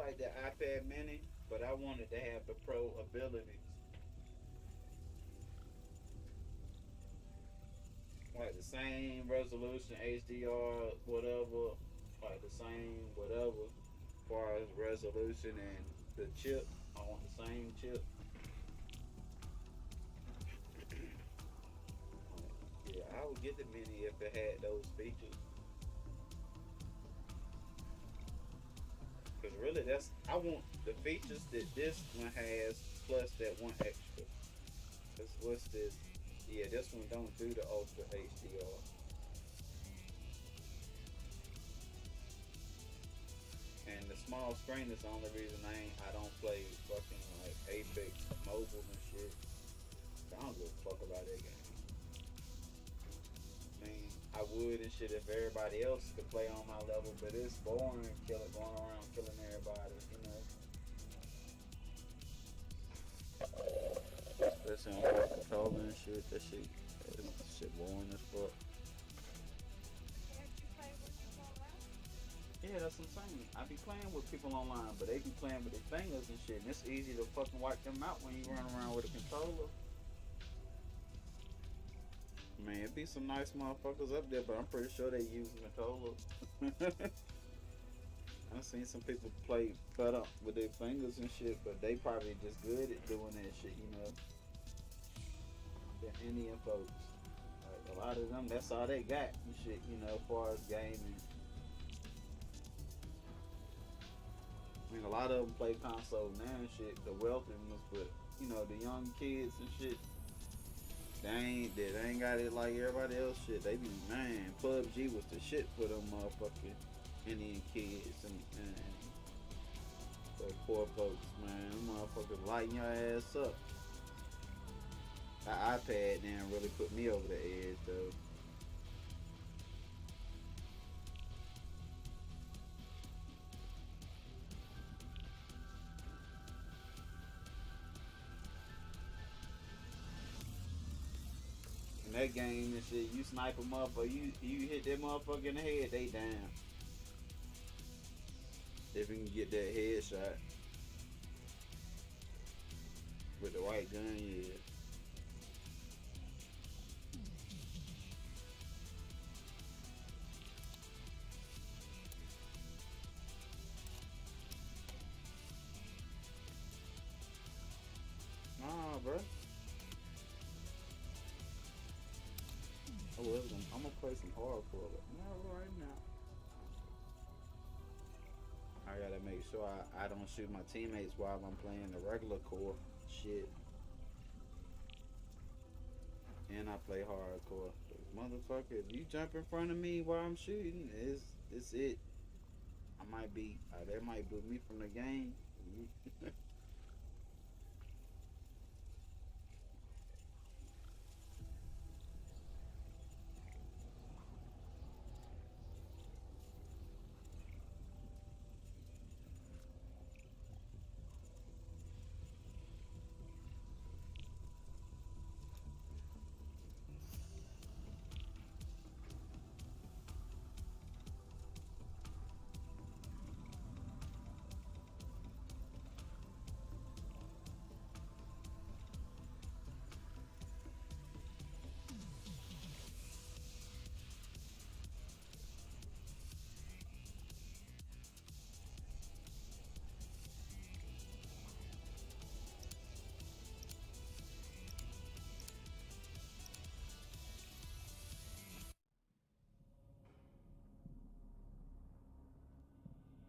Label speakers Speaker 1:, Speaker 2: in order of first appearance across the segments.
Speaker 1: like the iPad Mini, but I wanted to have the Pro abilities, like the same resolution, HDR, whatever, like the same whatever, as far as resolution and the chip. I want the same chip. Yeah, I would get the Mini if it had those features. Cause really, that's I want the features that this one has plus that one extra. Cause what's this? Yeah, this one don't do the Ultra HDR, and the small screen is the only reason I don't play fucking like Apex Mobile and shit. I don't give a fuck about that game. I mean, I would and shit if everybody else could play on my level, but it's boring, killing, going around killing everybody, you know. Especially on my controller and shit. That shit boring as fuck. Yeah, that's what I'm saying. I be playing with people online, but they be playing with their fingers and shit, and it's easy to fucking wipe them out when you run around with a controller. Man, it be some nice motherfuckers up there, but I'm pretty sure they using controllers. I've seen some people play better with their fingers and shit, but they probably just good at doing that shit, you know, than Indian folks. Like a lot of them, that's all they got and shit, you know, as far as gaming. I mean, a lot of them play console now and shit, the wealthy ones, but you know, the young kids and shit, they ain't got it like everybody else shit. They be, man, PUBG was the shit for them motherfucking Indian kids and the poor folks, man. Them motherfuckers lighting your ass up. The iPad now really put me over the edge though. In that game and shit, you snipe a motherfucker, you hit that motherfucker in the head, they down. If you can get that headshot with the right gun, yeah. Nah, bro. I'm gonna play some hardcore, but not right now. I gotta make sure I don't shoot my teammates while I'm playing the regular core shit. And I play hardcore. Motherfucker, if you jump in front of me while I'm shooting, it's it. I might be, that might boot me from the game.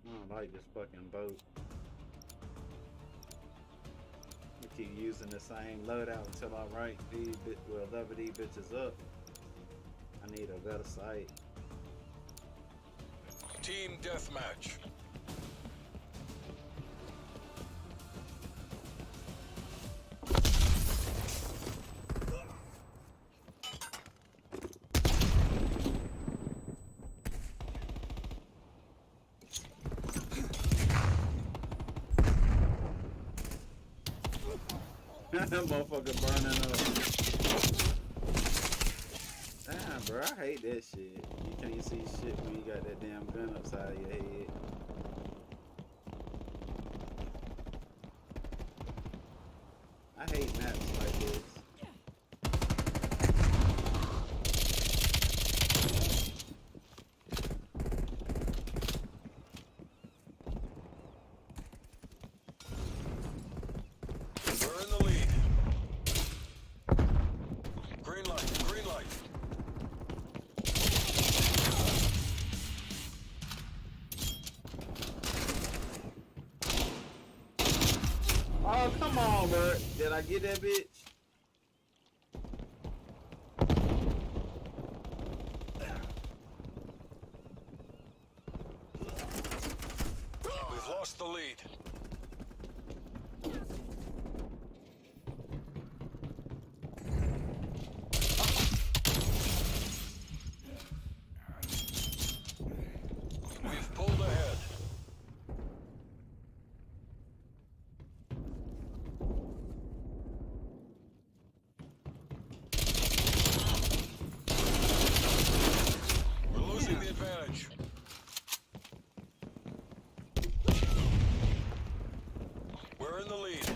Speaker 1: I don't like this fucking boat. We keep using the same loadout until I rank level these bitches up. I need a better sight.
Speaker 2: Team deathmatch.
Speaker 1: That motherfucker burning up. Damn, bro, I hate that shit. You can't see shit when you got that damn gun upside of your head. Did I get that bitch?
Speaker 2: We've lost the lead. We've pulled ahead. We're losing the advantage. We're in the lead.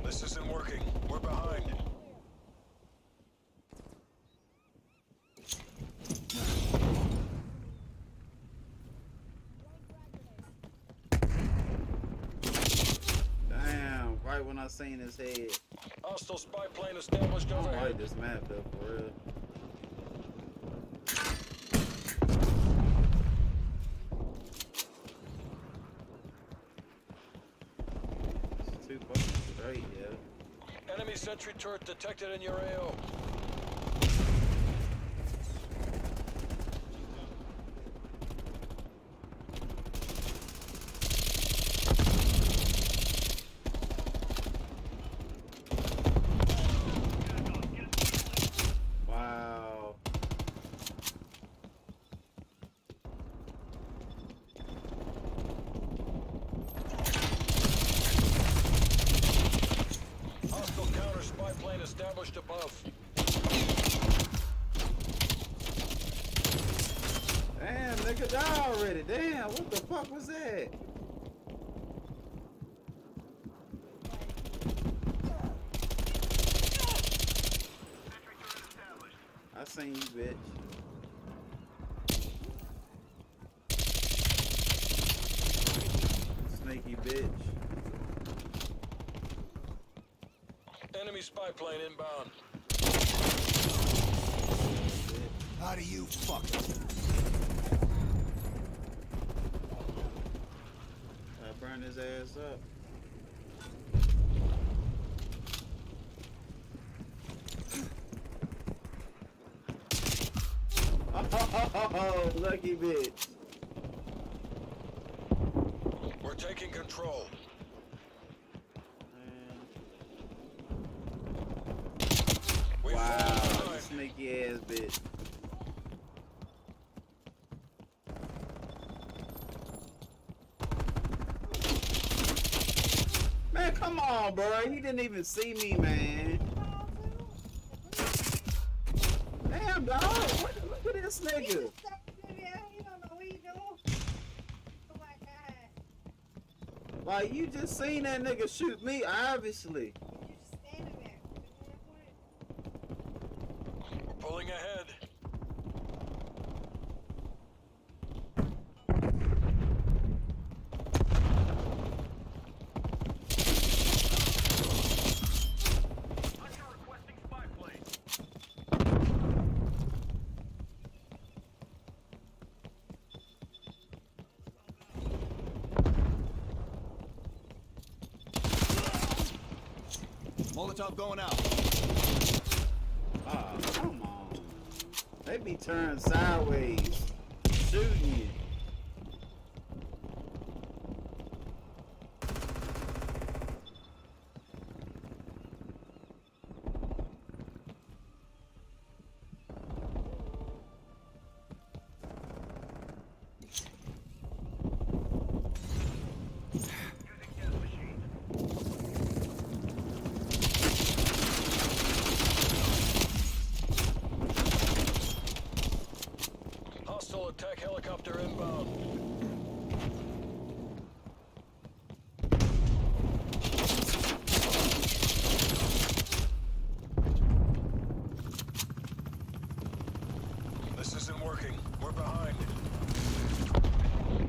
Speaker 2: This isn't working. We're behind.
Speaker 1: Damn, right when I seen his head.
Speaker 2: Hostile spy plane established
Speaker 1: I don't
Speaker 2: overhead.
Speaker 1: like this map though, for real. It's too fucking straight, yeah.
Speaker 2: Enemy sentry turret detected in your AO.
Speaker 1: Wow.
Speaker 2: Hostile counter spy plane established above.
Speaker 1: Damn, nigga died already. Damn, what the fuck was that? I seen you, bitch. Sneaky bitch.
Speaker 2: Enemy spy plane inbound.
Speaker 3: How do you fuck?
Speaker 1: I burn his ass up. Oh, lucky bitch.
Speaker 2: We're taking control.
Speaker 1: Man.
Speaker 2: We
Speaker 1: Wow,
Speaker 2: fall behind.
Speaker 1: sneaky ass bitch. Man, come on, bro. He didn't even see me, man. Damn, dog. Look at this nigga. Like, you just seen that nigga shoot me, obviously.
Speaker 2: We're pulling ahead.
Speaker 3: Molotov going out.
Speaker 1: Oh, come on. They be turned sideways, shooting you.
Speaker 2: Hostile attack helicopter inbound. This isn't working. working. We're behind.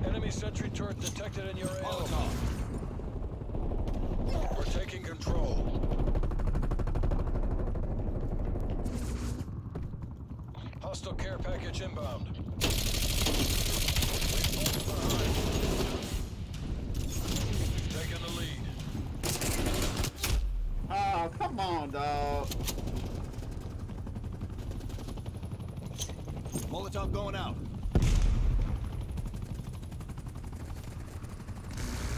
Speaker 2: Enemy sentry turret detected in your AO. We're taking control. Hostile care package inbound. We've fallen behind. Taking the lead.
Speaker 1: Oh, come on, dog.
Speaker 3: Molotov going out.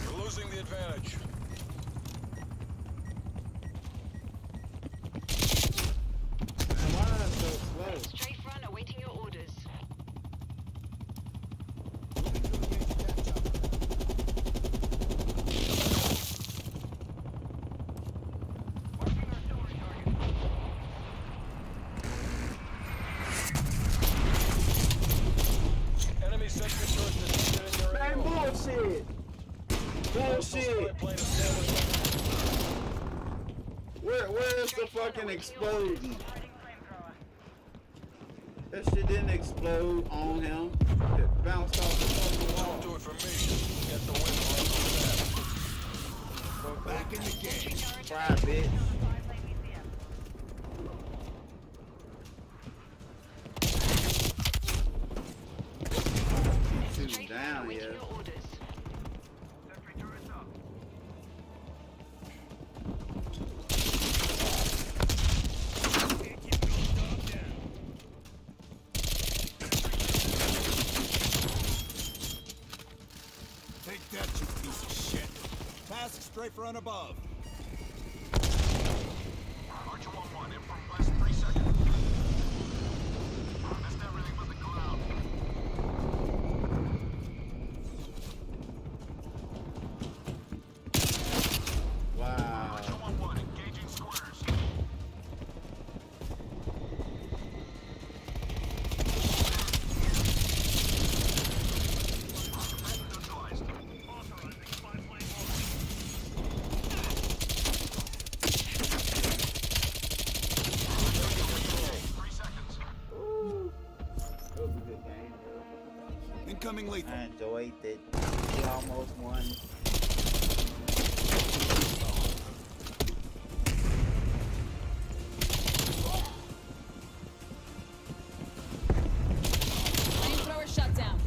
Speaker 2: We're losing the advantage.
Speaker 1: Why is it so slow?
Speaker 4: Strafe run awaiting your orders.
Speaker 2: Enemy sentry turret detected in your
Speaker 1: Man,
Speaker 2: AO.
Speaker 1: bullshit. Bullshit.
Speaker 2: Plane established.
Speaker 1: Where's the fucking exploding? That shit didn't explode on him. It bounced off the fucking wall.
Speaker 2: Don't do it for me. Get the win on that.
Speaker 3: Back in the game.
Speaker 1: Fried bitch. Two down,
Speaker 4: Awaiting
Speaker 1: yeah.
Speaker 4: your orders.
Speaker 3: Take that, you piece of shit. Task straight run above.
Speaker 5: Archer 1-1, in from west 3 seconds. Missed everything but the cloud.
Speaker 1: Wow.
Speaker 5: Archer 1-1, engaging squares. Neutralized. Authorizing 5-lane launch. 3 seconds.
Speaker 1: Ooh. That was a good game, bro.
Speaker 3: Incoming lethal.
Speaker 1: I enjoyed it. We almost won.
Speaker 6: Flamethrower shut down.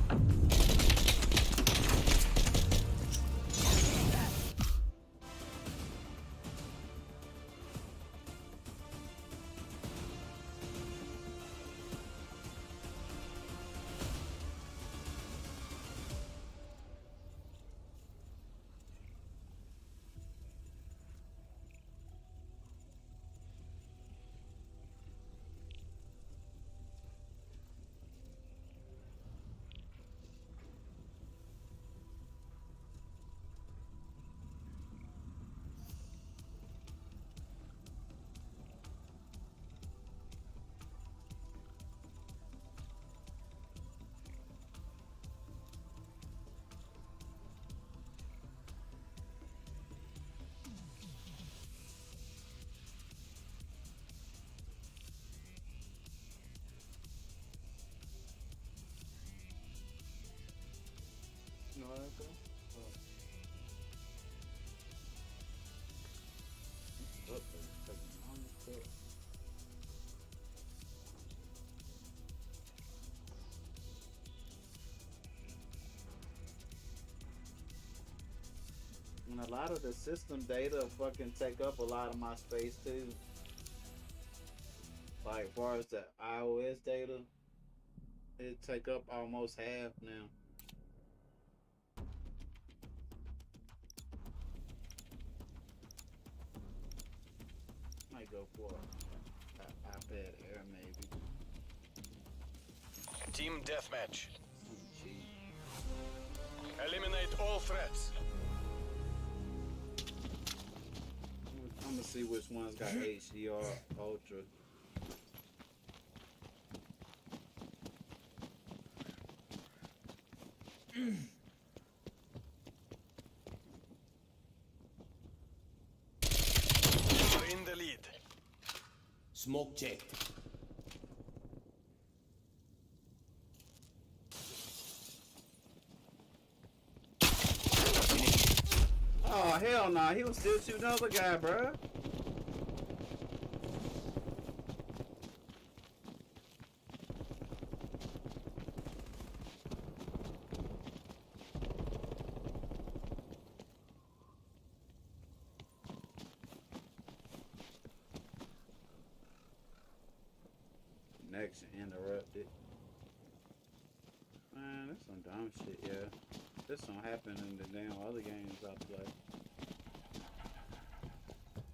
Speaker 1: No, that's good. Oh. And a lot of the system data fucking take up a lot of my space too. Like as far as the iOS data, it take up almost half now. Might go for an iPad Air maybe.
Speaker 2: Team deathmatch.
Speaker 1: Oh, gee.
Speaker 2: Eliminate all threats.
Speaker 1: I'm gonna see which one's got HDR Ultra.
Speaker 2: We're in the lead.
Speaker 7: Smoke checked.
Speaker 1: Oh, hell nah. He was still shooting another guy, bro. Connection interrupted. Man, that's some dumb shit, yeah. This don't happen in the damn other games I play.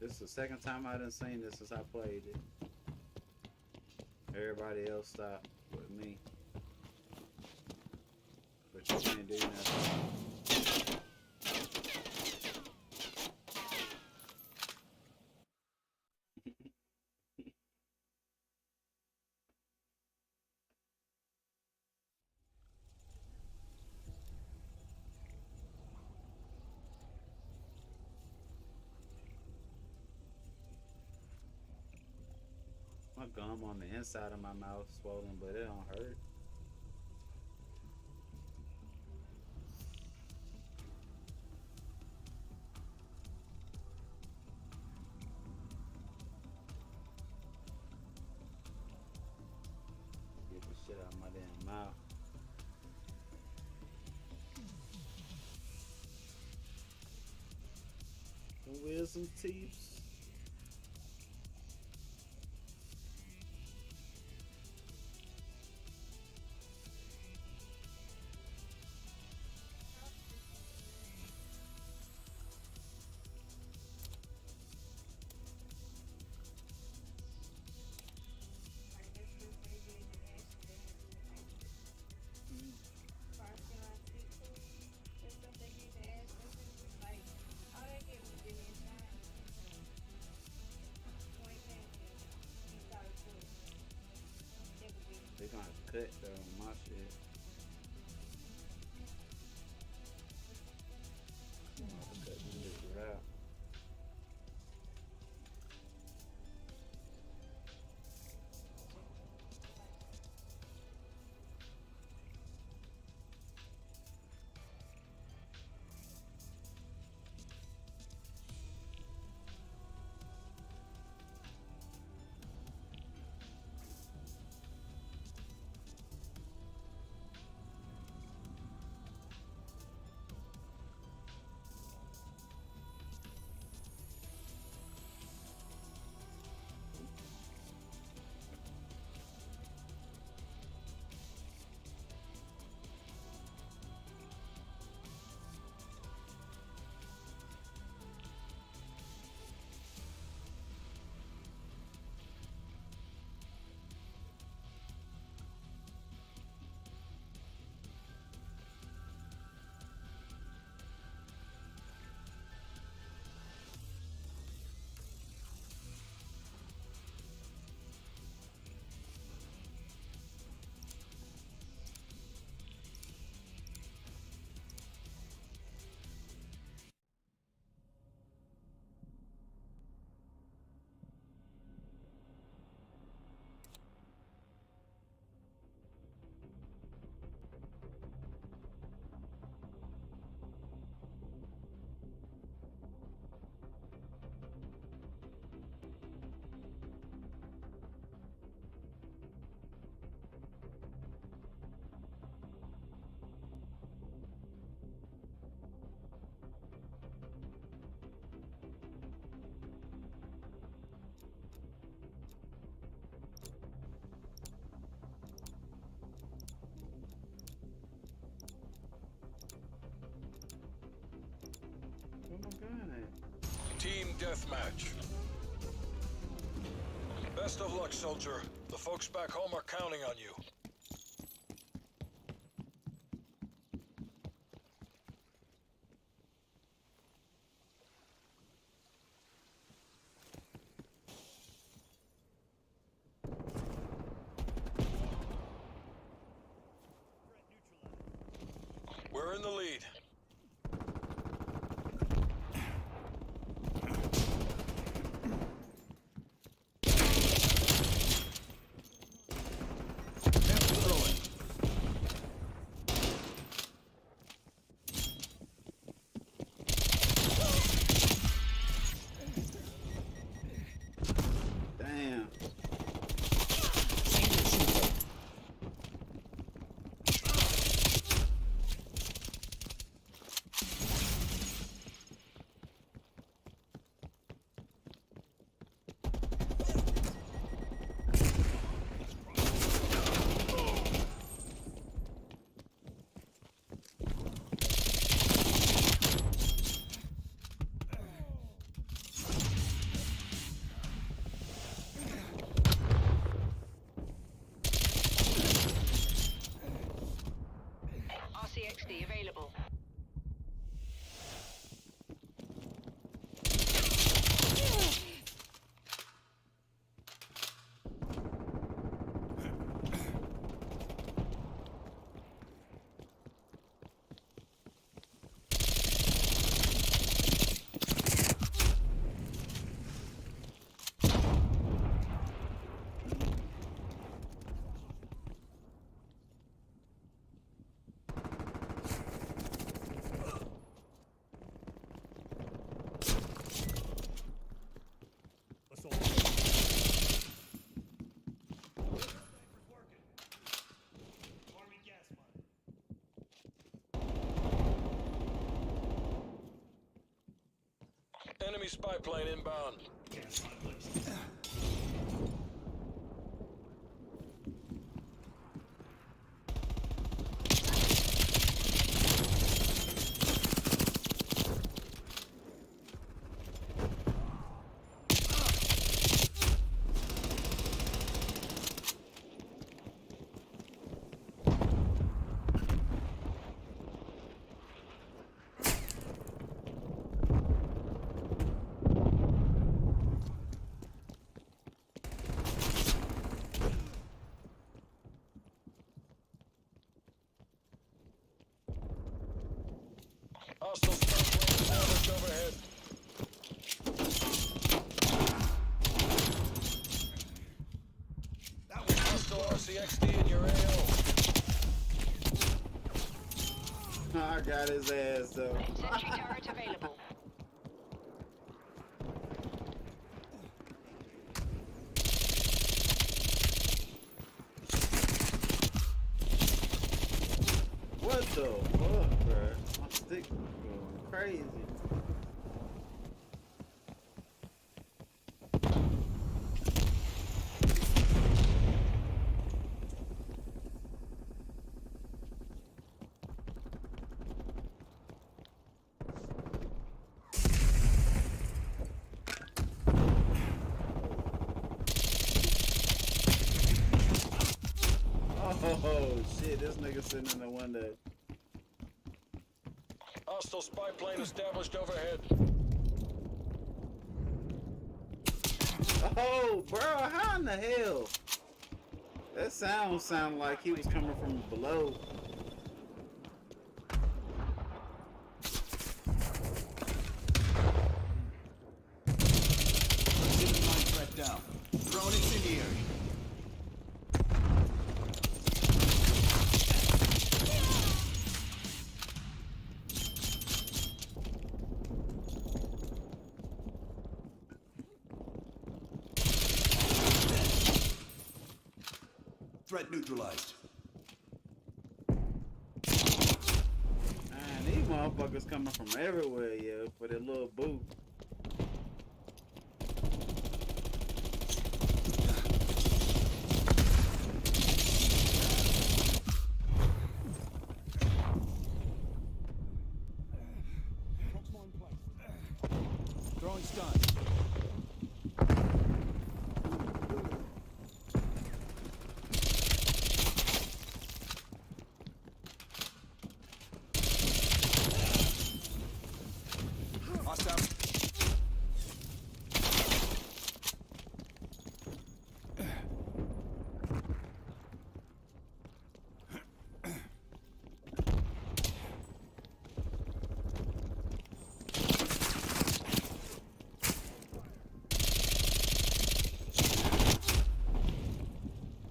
Speaker 1: This is the second time I done seen this since I played it. Everybody else stopped with me. But you can't do nothing. My gum on the inside of my mouth swollen, but it don't hurt. Get the shit out of my damn mouth. Some wisdom teeth. They gonna have to cut though on my shit. I'm gonna have to cut this bitch out.
Speaker 2: Team deathmatch. Best of luck, soldier. The folks back home are counting on you. We're in the lead. Enemy spy plane inbound. Hostile spy plane established overhead. Hostile RCXD in your AO.
Speaker 1: I got his ass though.
Speaker 4: Sentry turret available.
Speaker 1: What the fuck, bruh? My stick going crazy. Oh shit, this nigga sitting in the window.
Speaker 2: Hostile spy plane established overhead.
Speaker 1: Oh, bro, how in the hell? That sound like he was coming from below.
Speaker 3: Get the mine threat down. Throwing incendiary. Threat neutralized.
Speaker 1: Man, these motherfuckers coming from everywhere, yo, for their little boot.
Speaker 3: Throwing stun. Hostile.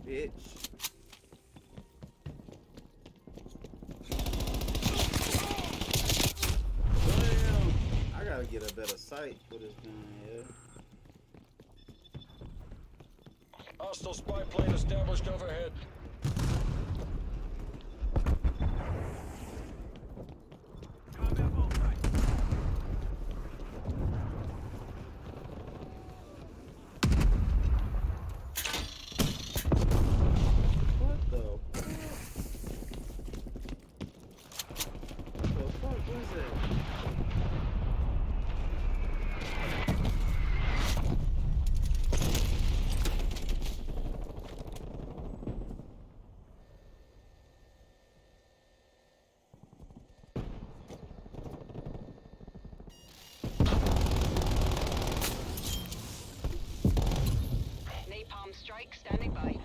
Speaker 1: Bitch. Damn. I gotta get a better sight for this gun, yeah.
Speaker 2: Hostile spy plane established overhead.
Speaker 1: What the fuck? What the fuck was that?
Speaker 4: Napalm strike standing by.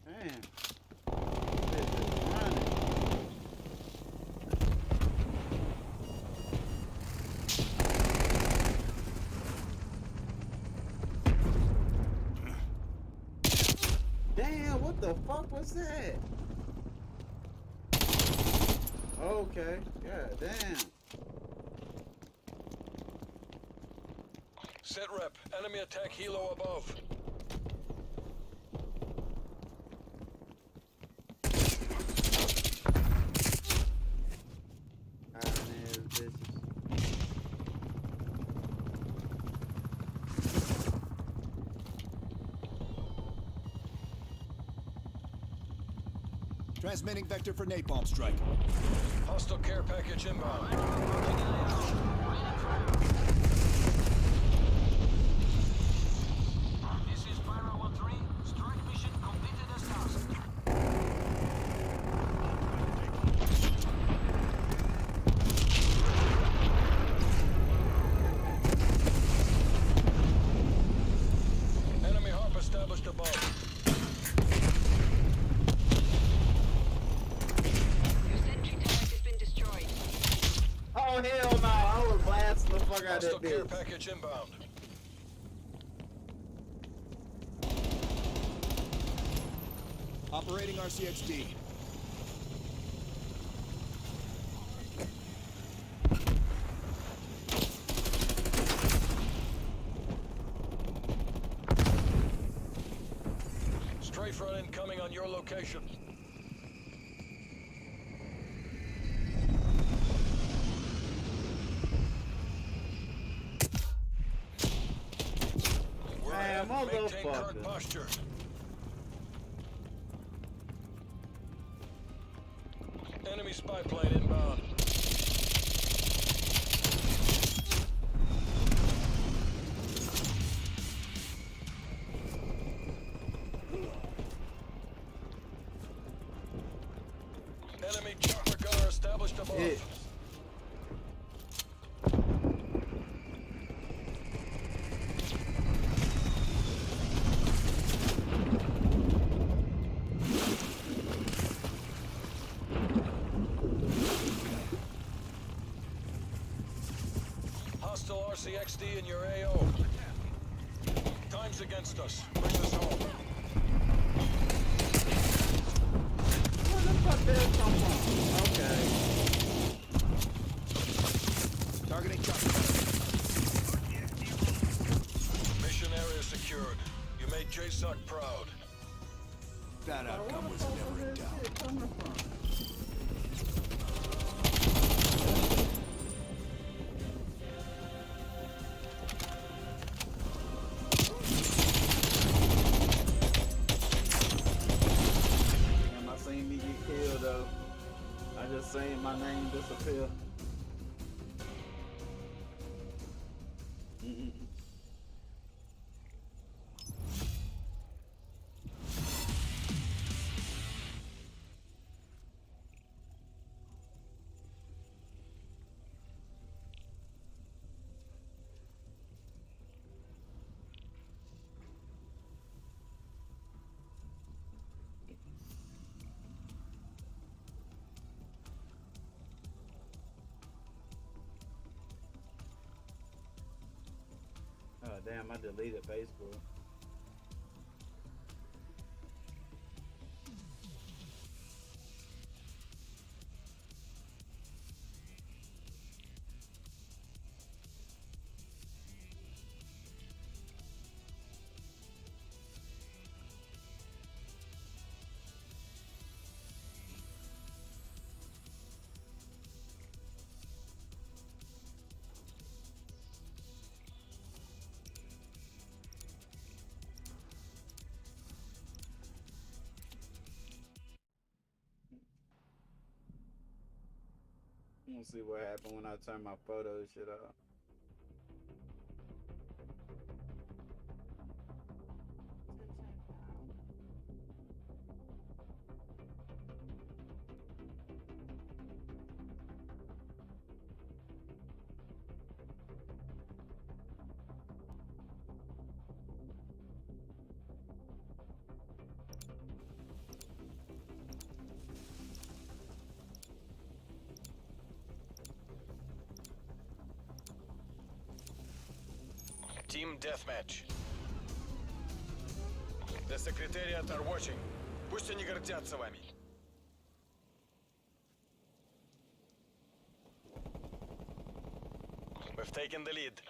Speaker 1: Damn. This is running. Damn, what the fuck was that? Okay, god damn.
Speaker 2: Sit rep. Enemy attack helo above.
Speaker 3: Transmitting vector for napalm strike.
Speaker 2: Hostile care package inbound.
Speaker 5: This is Pyro 1-3. Strike mission completed as tasked.
Speaker 2: Enemy hop established above.
Speaker 4: Your sentry turret has been destroyed.
Speaker 1: Oh hell no! I was blasting the fuck out
Speaker 2: Hostile
Speaker 1: of that
Speaker 2: care
Speaker 1: bitch.
Speaker 2: package inbound.
Speaker 3: Operating RCXD.
Speaker 2: Strafe run incoming on your location. We're
Speaker 1: Man,
Speaker 2: ahead. Maintain
Speaker 1: motherfucker.
Speaker 2: current posture. Enemy spy plane inbound. Enemy chopper gunner established above.
Speaker 1: Yeah.
Speaker 2: Hostile RCXD in your AO. Time's against us. Bring us home.
Speaker 1: Where the fuck did it come from? Okay.
Speaker 3: Targeting chopper.
Speaker 2: Mission area secured. You made JSOC proud.
Speaker 3: That outcome was never in doubt.
Speaker 1: Damn, I seen me get killed though. I just seen my name disappear. Mm-mm. Oh damn, I deleted Facebook. We'll see what happened when I turn my photo shit off.
Speaker 2: Team Deathmatch. The Secretariat are watching. Пусть они гордятся вами. We've taken the lead.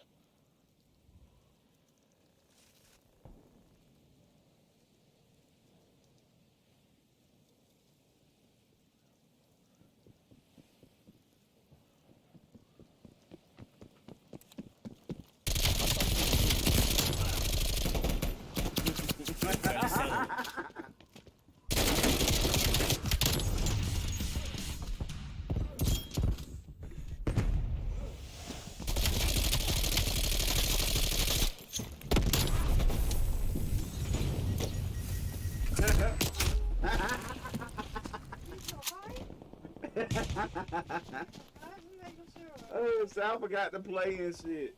Speaker 1: Oh, so I forgot to play and shit.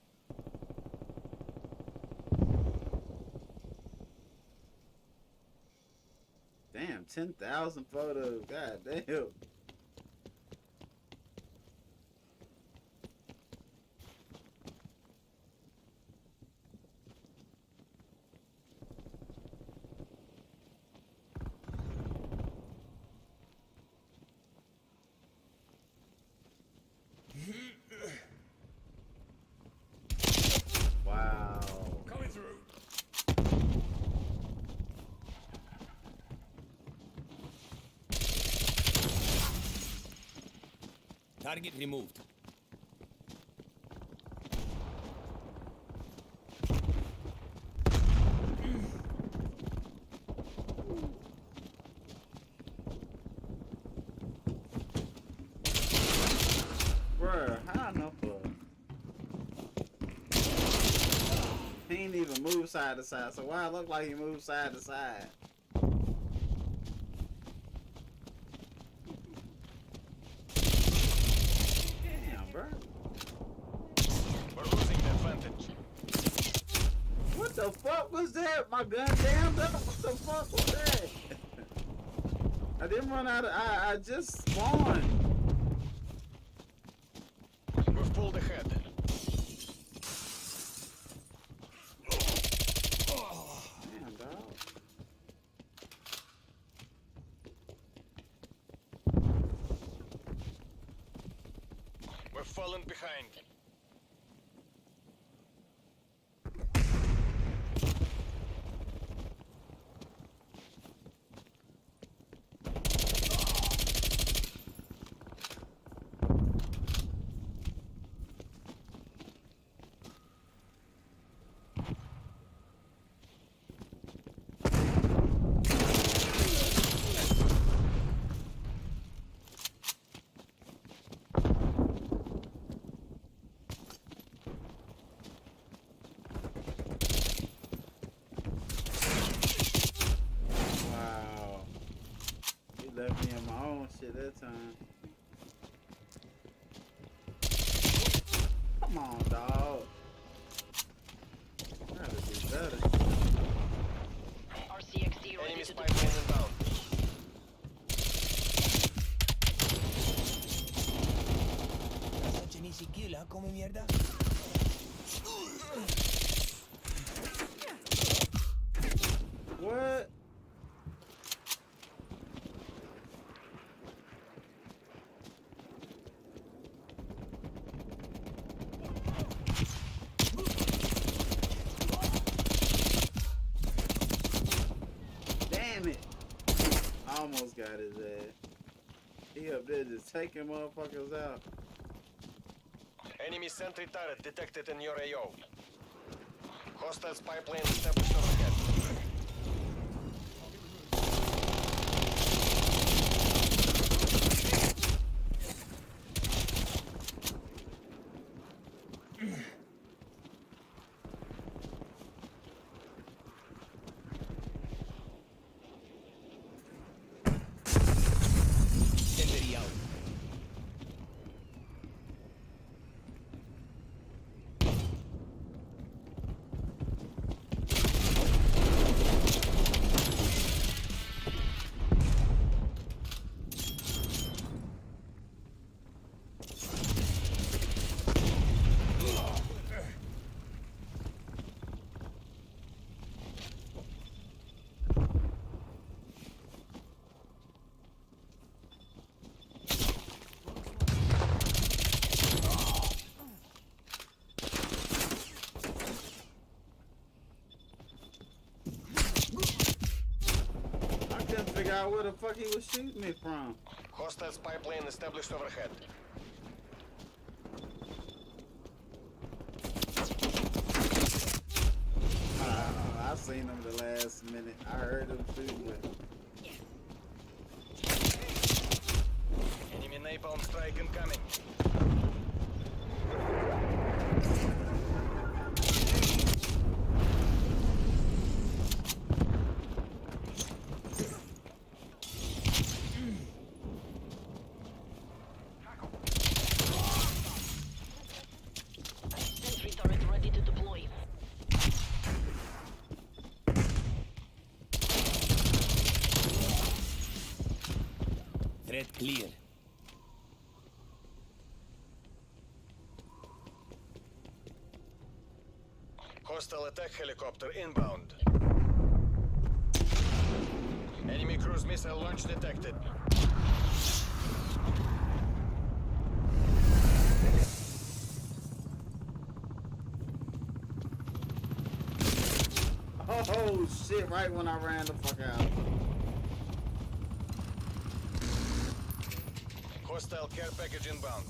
Speaker 1: Damn, 10,000 photos. God damn. Wow.
Speaker 3: Coming through. Target removed.
Speaker 1: Bruh, how I know for? He ain't even move side to side, so why it look like he moved side to side? Damn, bruh.
Speaker 2: We're losing the advantage.
Speaker 1: What the fuck was that? My gun jammed up? What the fuck was that? I didn't run out of... I just spawned.
Speaker 2: We've pulled ahead.
Speaker 1: Damn, dog.
Speaker 2: We've fallen behind.
Speaker 1: Wow. He left me in my own shit that time. Come on, dog. Gotta do better.
Speaker 4: RCXD ready
Speaker 2: Enemy
Speaker 4: to
Speaker 2: spy
Speaker 4: deploy.
Speaker 2: plane inbound.
Speaker 3: Such an easy kill, ¿ah? Come mierda.
Speaker 1: What? Damn it. I almost got his ass. He up there just taking motherfuckers out.
Speaker 2: Enemy sentry turret detected in your AO. Hostile spy plane established overhead.
Speaker 3: Sentry out.
Speaker 1: I couldn't figure out where the fuck he was shooting me from.
Speaker 2: Hostile spy plane established overhead.
Speaker 1: I seen him the last minute. I heard him shooting with him.
Speaker 2: Enemy napalm strike incoming.
Speaker 3: Red clear.
Speaker 2: Hostile attack helicopter inbound. Enemy cruise missile launch detected.
Speaker 1: Oh shit, right when I ran the fuck out.
Speaker 2: Hostile care package inbound.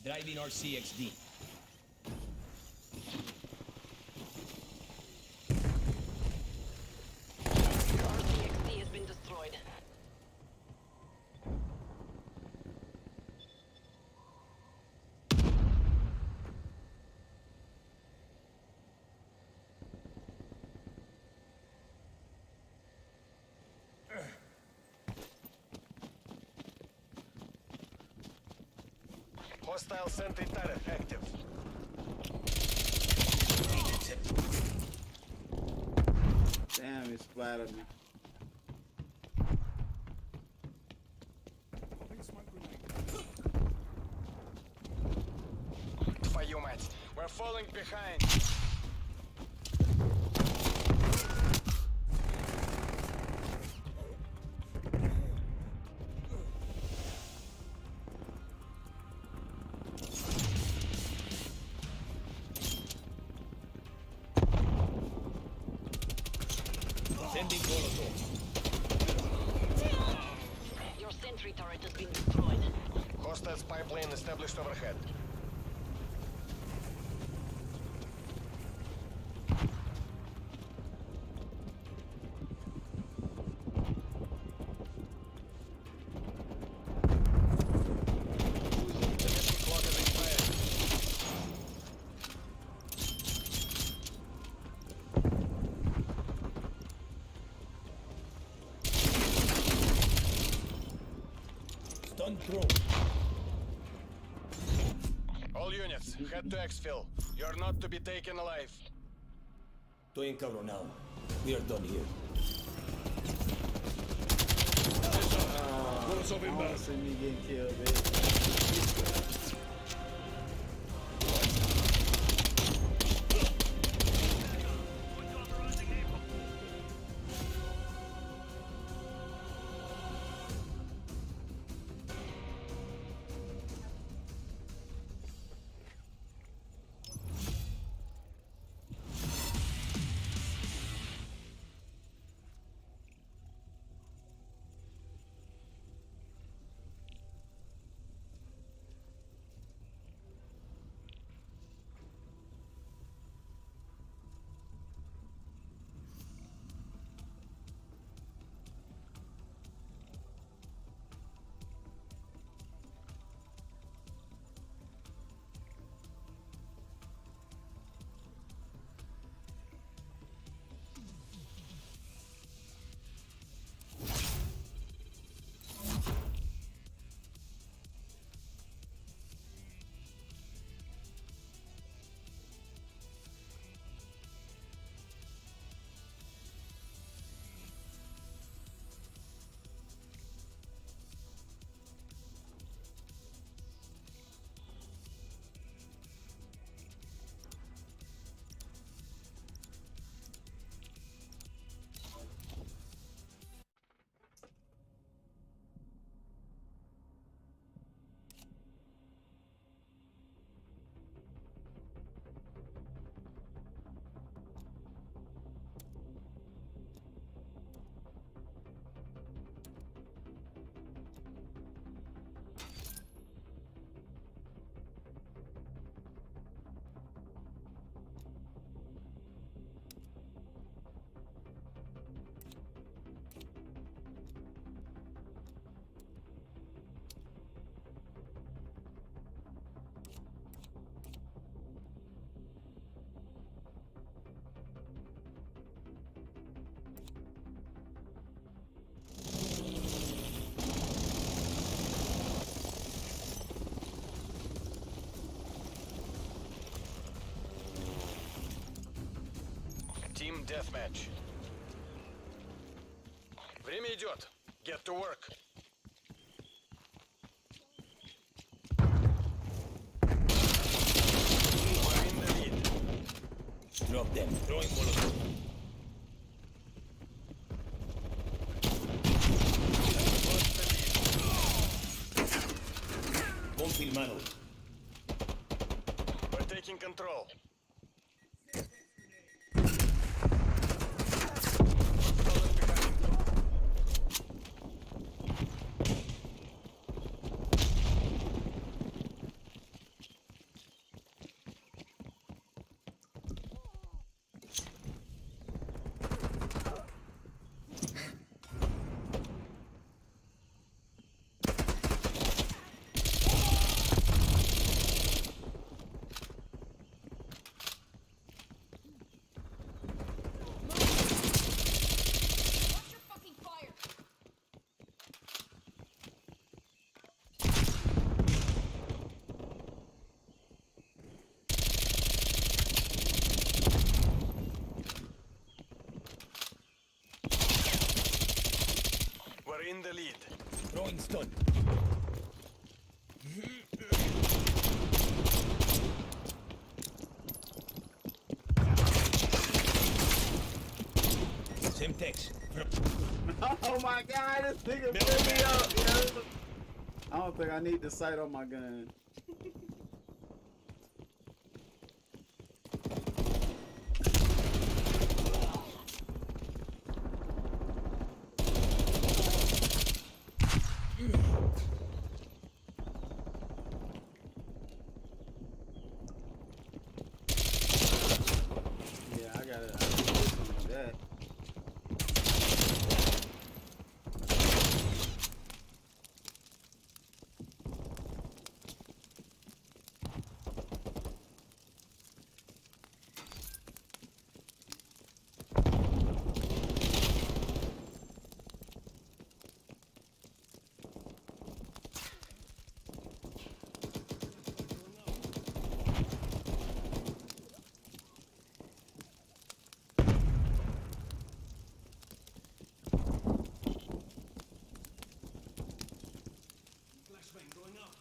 Speaker 3: Driving RCXD.
Speaker 4: RCXD has been destroyed.
Speaker 2: Hostile sentry turret active.
Speaker 1: Damn, it splattered me.
Speaker 2: Твою мать, we're falling behind.
Speaker 3: Sending Molotov.
Speaker 4: Your sentry turret has been destroyed.
Speaker 2: Hostile spy plane established overhead. Emission clock has expired.
Speaker 3: Stun throw.
Speaker 2: All units, head to exfil. You're not to be taken alive.
Speaker 3: Estoy en cover now. We are done here.
Speaker 1: I wanna see me getting killed, bitch.
Speaker 2: deathmatch. Время идет. Get to work. We're in the lead.
Speaker 3: Drop them. Throwing Molotov. Confirmado.
Speaker 2: We're taking control.
Speaker 6: Watch your fucking fire.
Speaker 2: We're in the lead.
Speaker 3: Throwing stun. Semtex.
Speaker 1: Oh my god, this nigga blew me up, yo. I don't think I need the sight on my gun. Yeah, I gotta do something like that.
Speaker 5: Flashbang going up.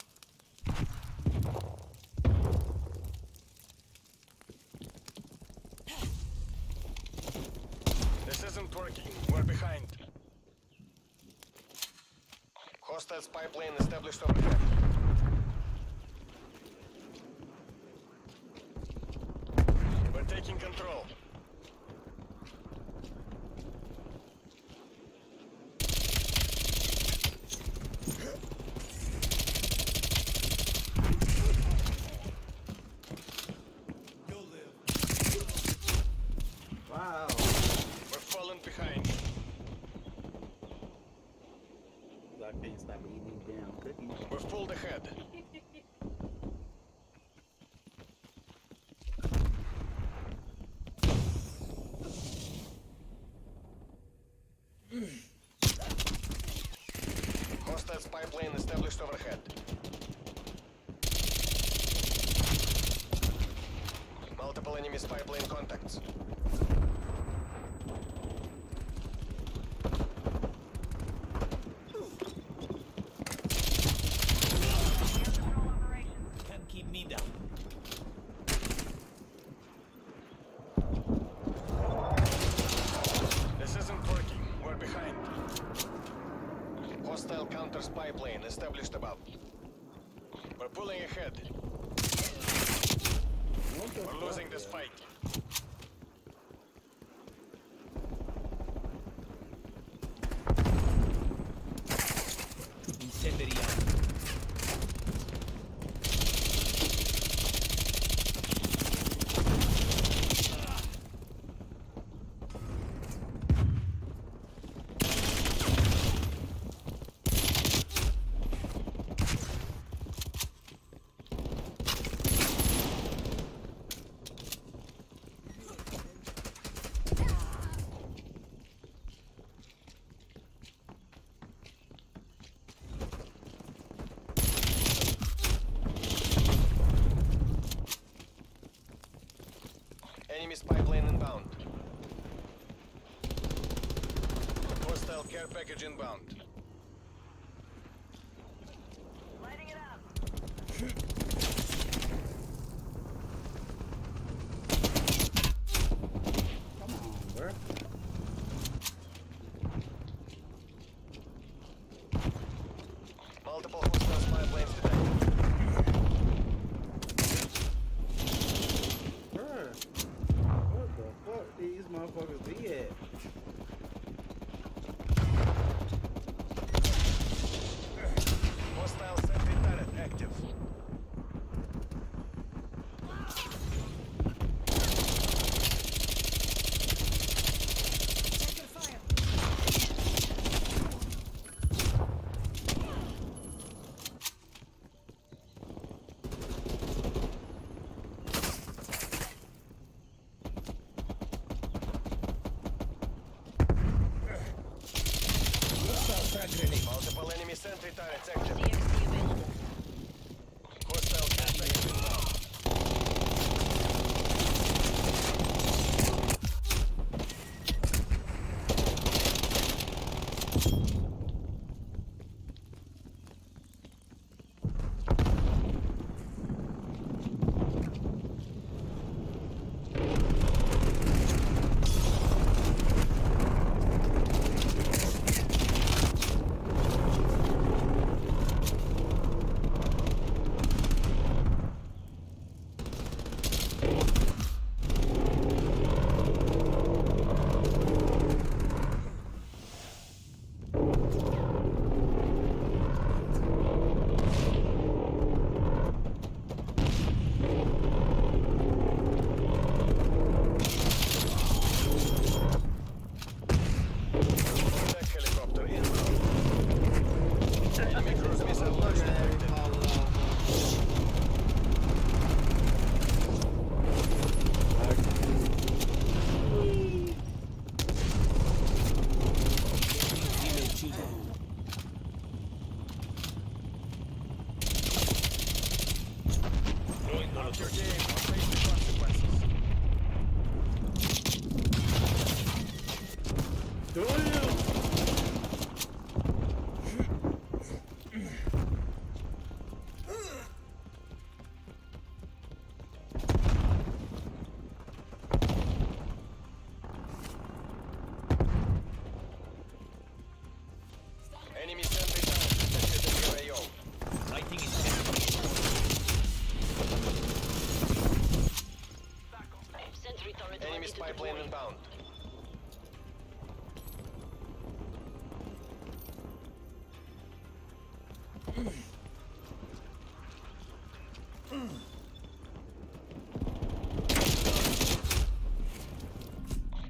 Speaker 2: This isn't working. We're behind. Hostile spy plane established overhead. We're taking control.
Speaker 3: You'll live.
Speaker 1: Wow.
Speaker 2: We're falling behind.
Speaker 1: I can't stop eating these damn cookies.
Speaker 2: We've pulled ahead. Hostile spy plane established overhead. Multiple enemy spy plane contacts.
Speaker 3: Can't keep me down.
Speaker 2: This isn't working. We're behind. Hostile counter spy plane established above. We're pulling ahead. We're losing this fight.
Speaker 3: Incendiary.
Speaker 2: Enemy spy plane inbound. Hostile care package inbound.
Speaker 4: Lighting it up.
Speaker 1: Come on, bro.
Speaker 2: Multiple hostile spy planes detected.
Speaker 1: Bruh, what the fuck these motherfuckers be at?
Speaker 2: Hostile sentry turret active.
Speaker 6: Taking fire.
Speaker 2: Multiple enemy sentry turrets active.
Speaker 4: CXD available.
Speaker 2: Hostile care package inbound. Attack helicopter inbound. Enemy cruise missile launch detected. Out your game or face the consequences. Enemy sentry turret detected in your AO.
Speaker 4: Sentry turret
Speaker 2: Enemy
Speaker 4: ready to
Speaker 2: spy plane
Speaker 4: deploy.
Speaker 2: inbound.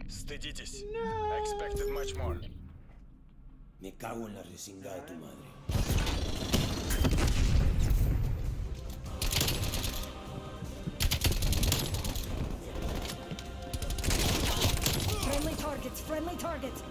Speaker 2: Стыдитесь. I expected much more.
Speaker 3: Me cago en la resingada de tu madre.
Speaker 6: Friendly targets, friendly targets.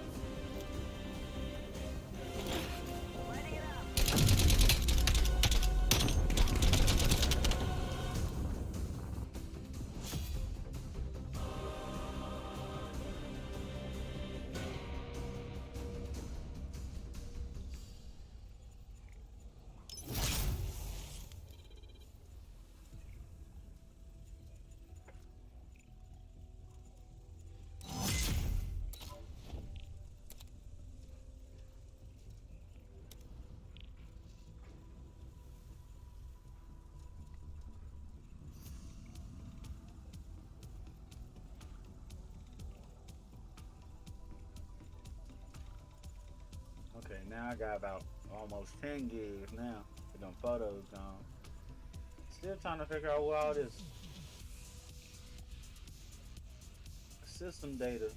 Speaker 1: Okay, now I got about almost 10 gigs now with them photos gone. Still trying to figure out where all this system data.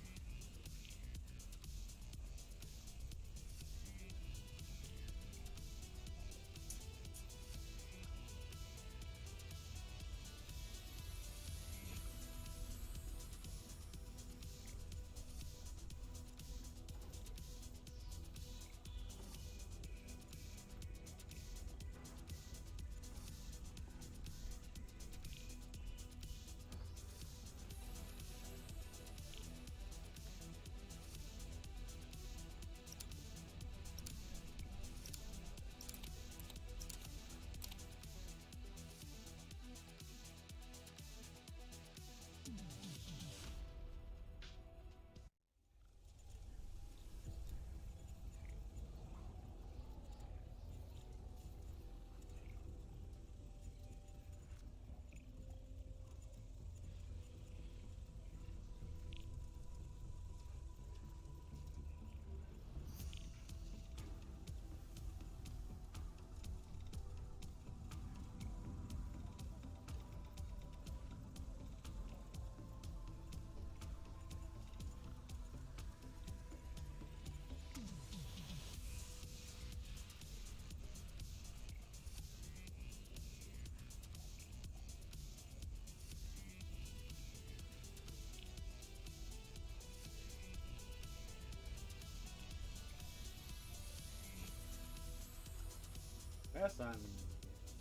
Speaker 1: That's not me.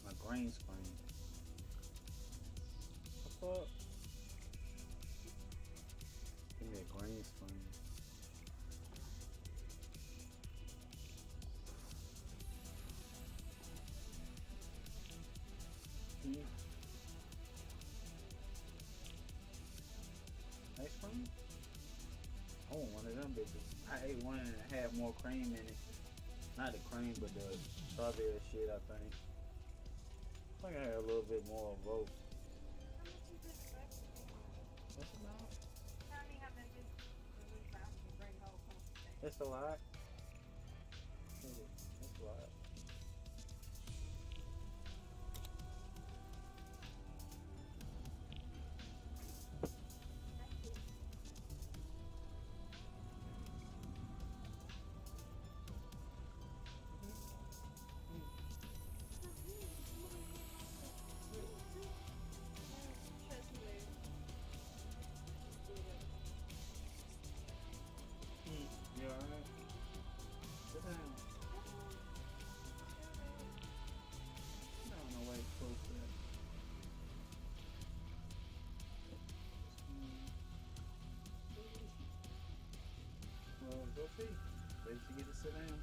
Speaker 1: My green screen. The fuck? Give me a green screen. Ice cream? I want one of them bitches. I ate one and it had more cream in it. Not the cream, but the strawberry shit, I think. I think I had a little bit more of both. What's it about? It's a lot. It's a lot. You alright? Sit down. No, no way close to that. Well, go see. Wait till you get to sit down.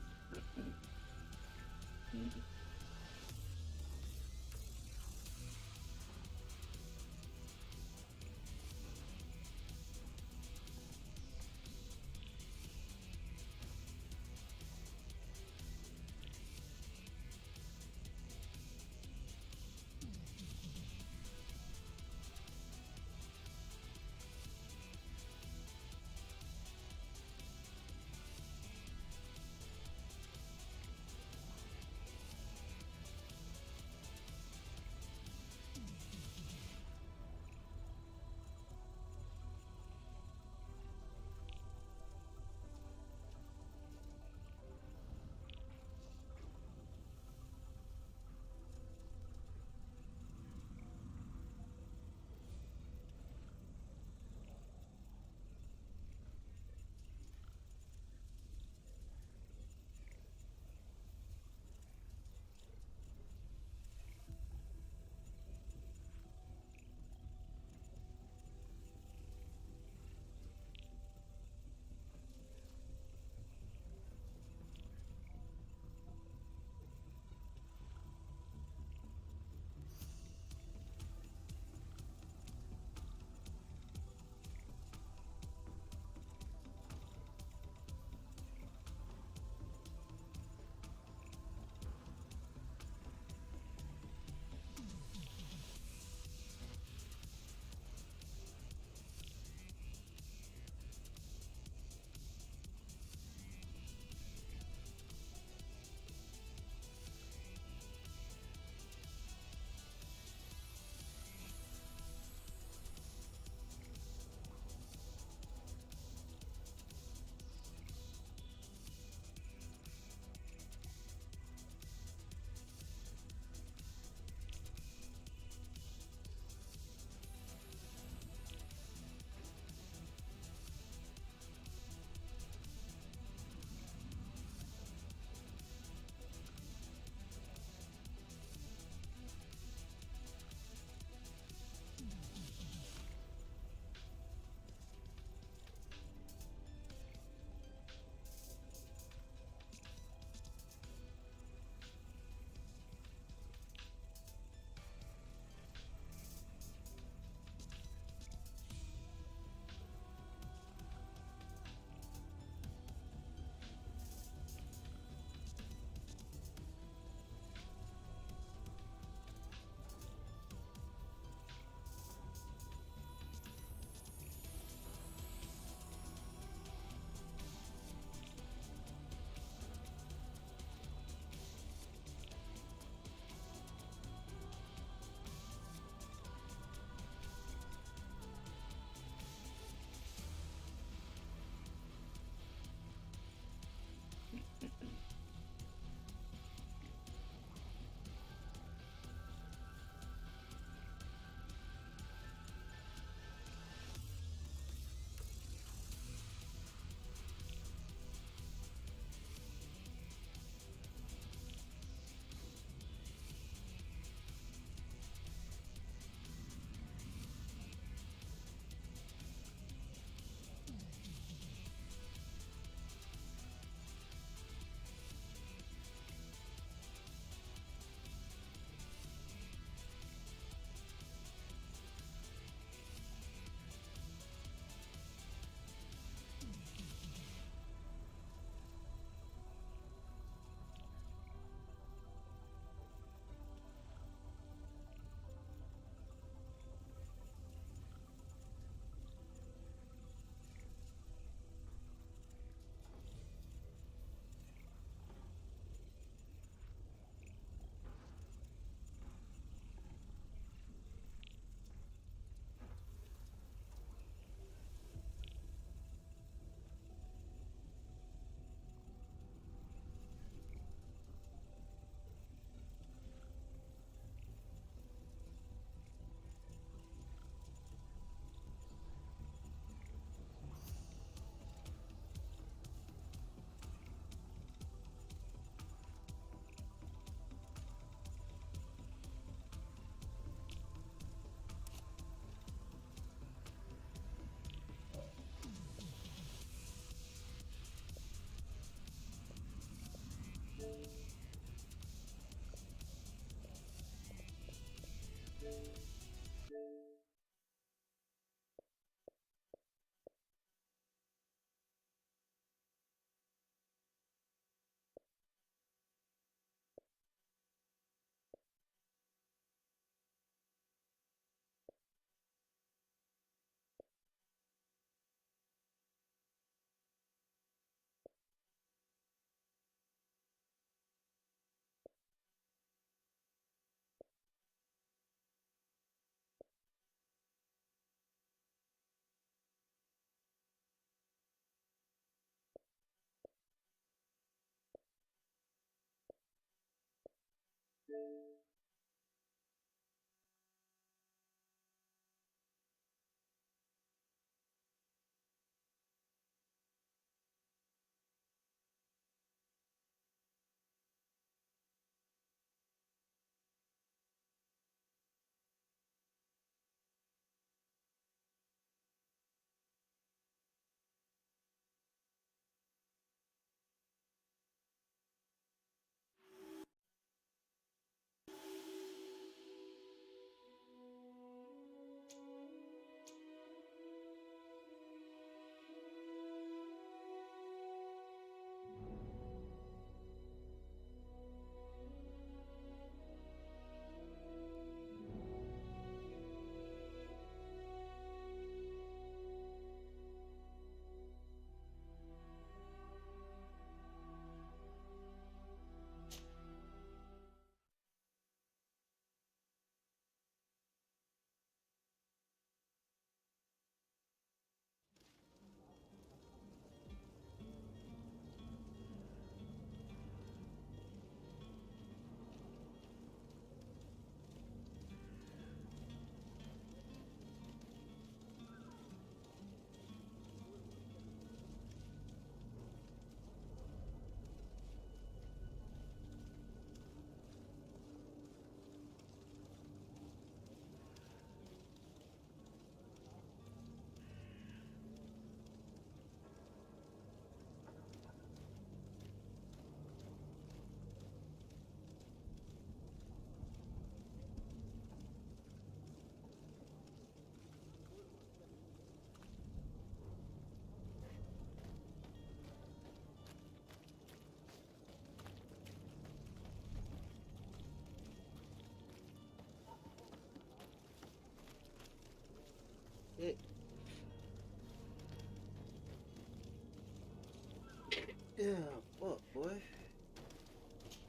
Speaker 1: Yeah, fuck, boy.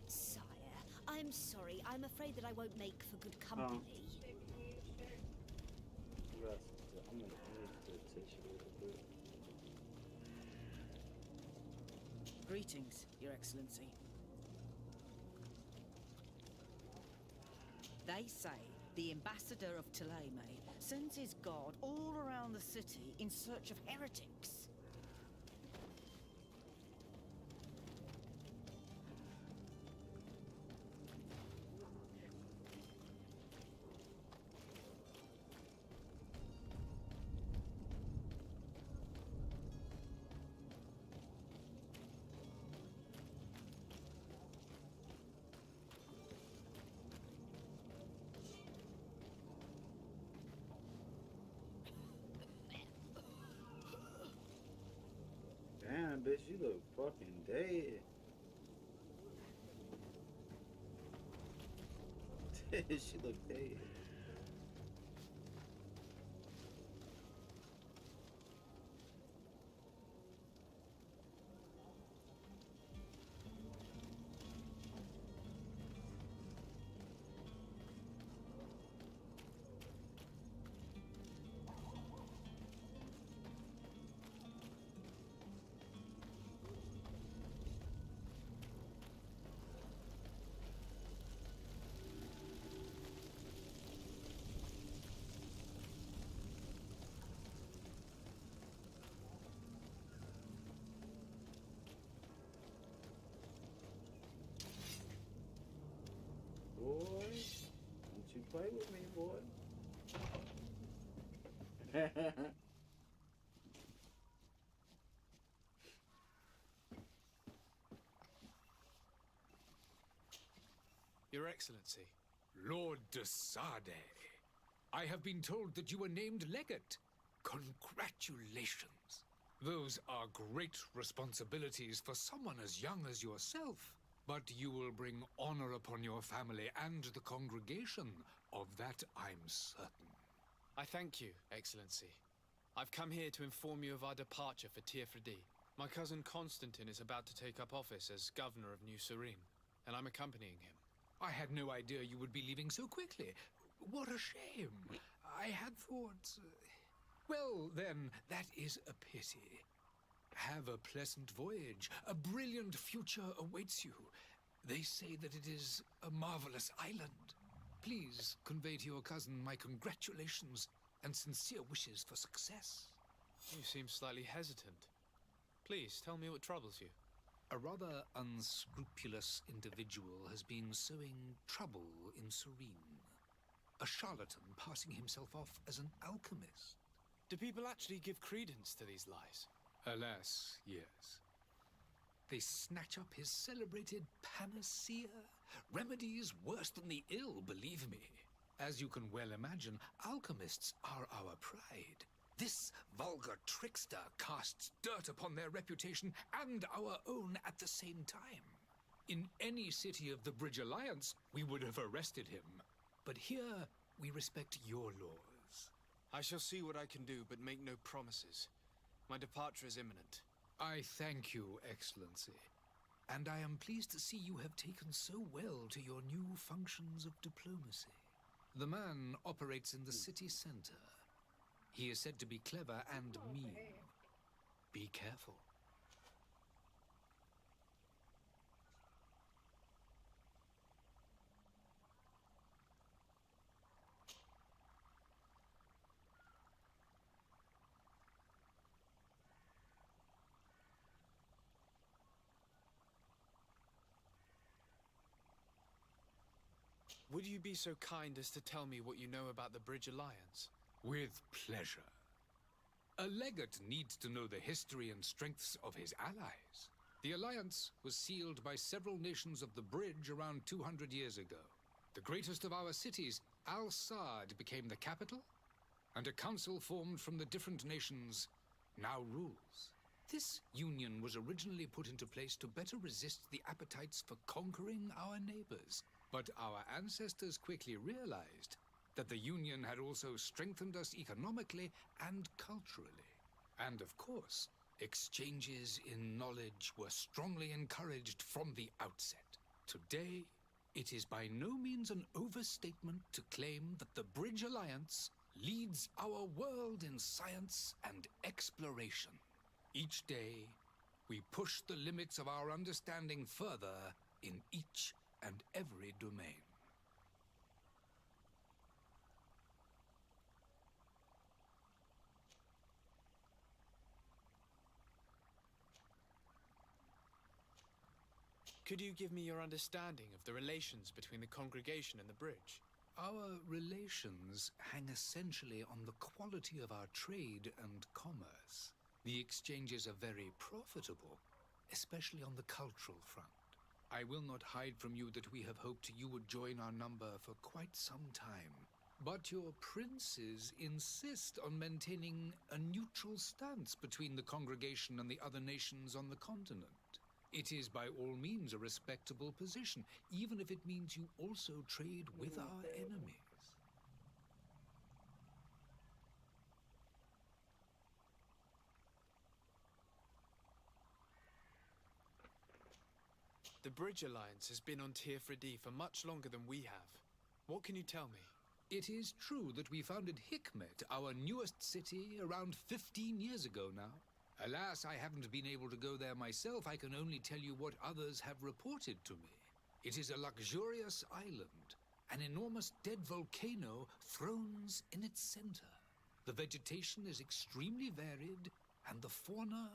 Speaker 7: Sire, I'm sorry. I'm afraid that I won't make for good company.
Speaker 1: Yes, I'm gonna need to tissue a little bit.
Speaker 8: Greetings, Your Excellency. They say the ambassador of Ptolemy sends his guard all around the city in search of heretics.
Speaker 1: Damn, bitch, you look fucking dead. She look dead. Boy, don't you play with me, boy.
Speaker 9: Your Excellency. Lord de Sade, I have been told that you were named legate. Congratulations. Those are great responsibilities for someone as young as yourself. But you will bring honor upon your family and the congregation. Of that I'm certain.
Speaker 10: I thank you, Excellency. I've come here to inform you of our departure for Tiefredi. My cousin Constantine is about to take up office as governor of New Serene, and I'm accompanying him.
Speaker 9: I had no idea you would be leaving so quickly. What a shame. I had thought... Well, then, that is a pity. Have a pleasant voyage. A brilliant future awaits you. They say that it is a marvelous island. Please convey to your cousin my congratulations and sincere wishes for success.
Speaker 10: You seem slightly hesitant. Please, tell me what troubles you.
Speaker 9: A rather unscrupulous individual has been sowing trouble in Serene. A charlatan passing himself off as an alchemist.
Speaker 10: Do people actually give credence to these lies?
Speaker 9: Alas, yes. They snatch up his celebrated panacea. Remedies worse than the ill, believe me. As you can well imagine, alchemists are our pride. This vulgar trickster casts dirt upon their reputation and our own at the same time. In any city of the Bridge Alliance, we would have arrested him. But here, we respect your laws.
Speaker 10: I shall see what I can do, but make no promises. My departure is imminent.
Speaker 9: I thank you, Excellency. And I am pleased to see you have taken so well to your new functions of diplomacy. The man operates in the city center. He is said to be clever and mean. Be careful.
Speaker 10: Would you be so kind as to tell me what you know about the Bridge Alliance?
Speaker 9: With pleasure. A legate needs to know the history and strengths of his allies. The alliance was sealed by several nations of the Bridge around 200 years ago. The greatest of our cities, Al-Sad, became the capital, and a council formed from the different nations now rules. This union was originally put into place to better resist the appetites for conquering our neighbors. But our ancestors quickly realized that the Union had also strengthened us economically and culturally. And of course, Exchanges in knowledge were strongly encouraged from the outset. Today, it is by no means an overstatement to claim that the Bridge Alliance leads our world in science and exploration. Each day, we push the limits of our understanding further in each and every domain.
Speaker 10: Could you give me your understanding of the relations between the congregation and the bridge?
Speaker 9: Our relations hang essentially on the quality of our trade and commerce. The exchanges are very profitable, especially on the cultural front. I will not hide from you that we have hoped you would join our number for quite some time. But your princes insist on maintaining a neutral stance between the congregation and the other nations on the continent. It is by all means a respectable position, even if it means you also trade with our enemies.
Speaker 10: The Bridge Alliance has been on Tier for much longer than we have. What can you tell me?
Speaker 9: It is true that we founded Hikmet, our newest city, around 15 years ago now. Alas, I haven't been able to go there myself. I can only tell you what others have reported to me. It is a luxurious island. An enormous dead volcano thrones in its center. The vegetation is extremely varied, and the fauna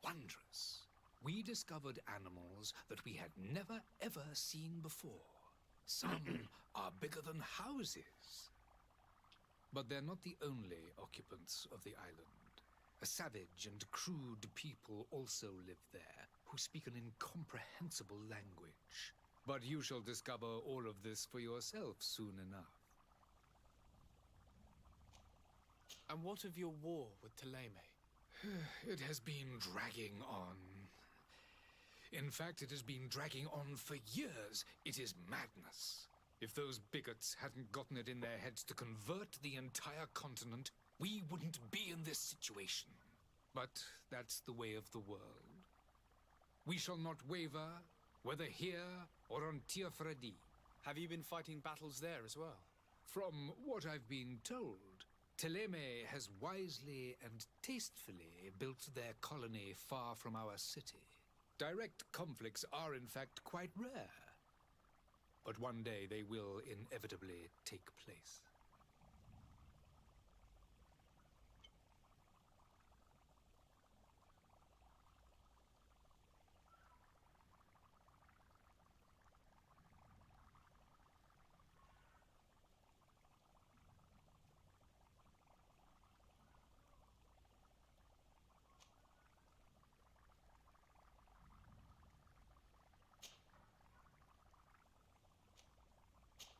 Speaker 9: wondrous. We discovered animals that we had never ever seen before. Some are bigger than houses. But they're not the only occupants of the island. A savage and crude people also live there, who speak an incomprehensible language. But you shall discover all of this for yourself soon enough.
Speaker 10: And what of your war with Ptolemy?
Speaker 9: It has been dragging on. In fact, it has been dragging on for years. It is madness. If those bigots hadn't gotten it in their heads to convert the entire continent, we wouldn't be in this situation. But that's the way of the world. We shall not waver, whether here or on Tier.
Speaker 10: Have you been fighting battles there as well?
Speaker 9: From what I've been told, Ptolemy has wisely and tastefully built their colony far from our city. Direct conflicts are in fact quite rare. But one day they will inevitably take place.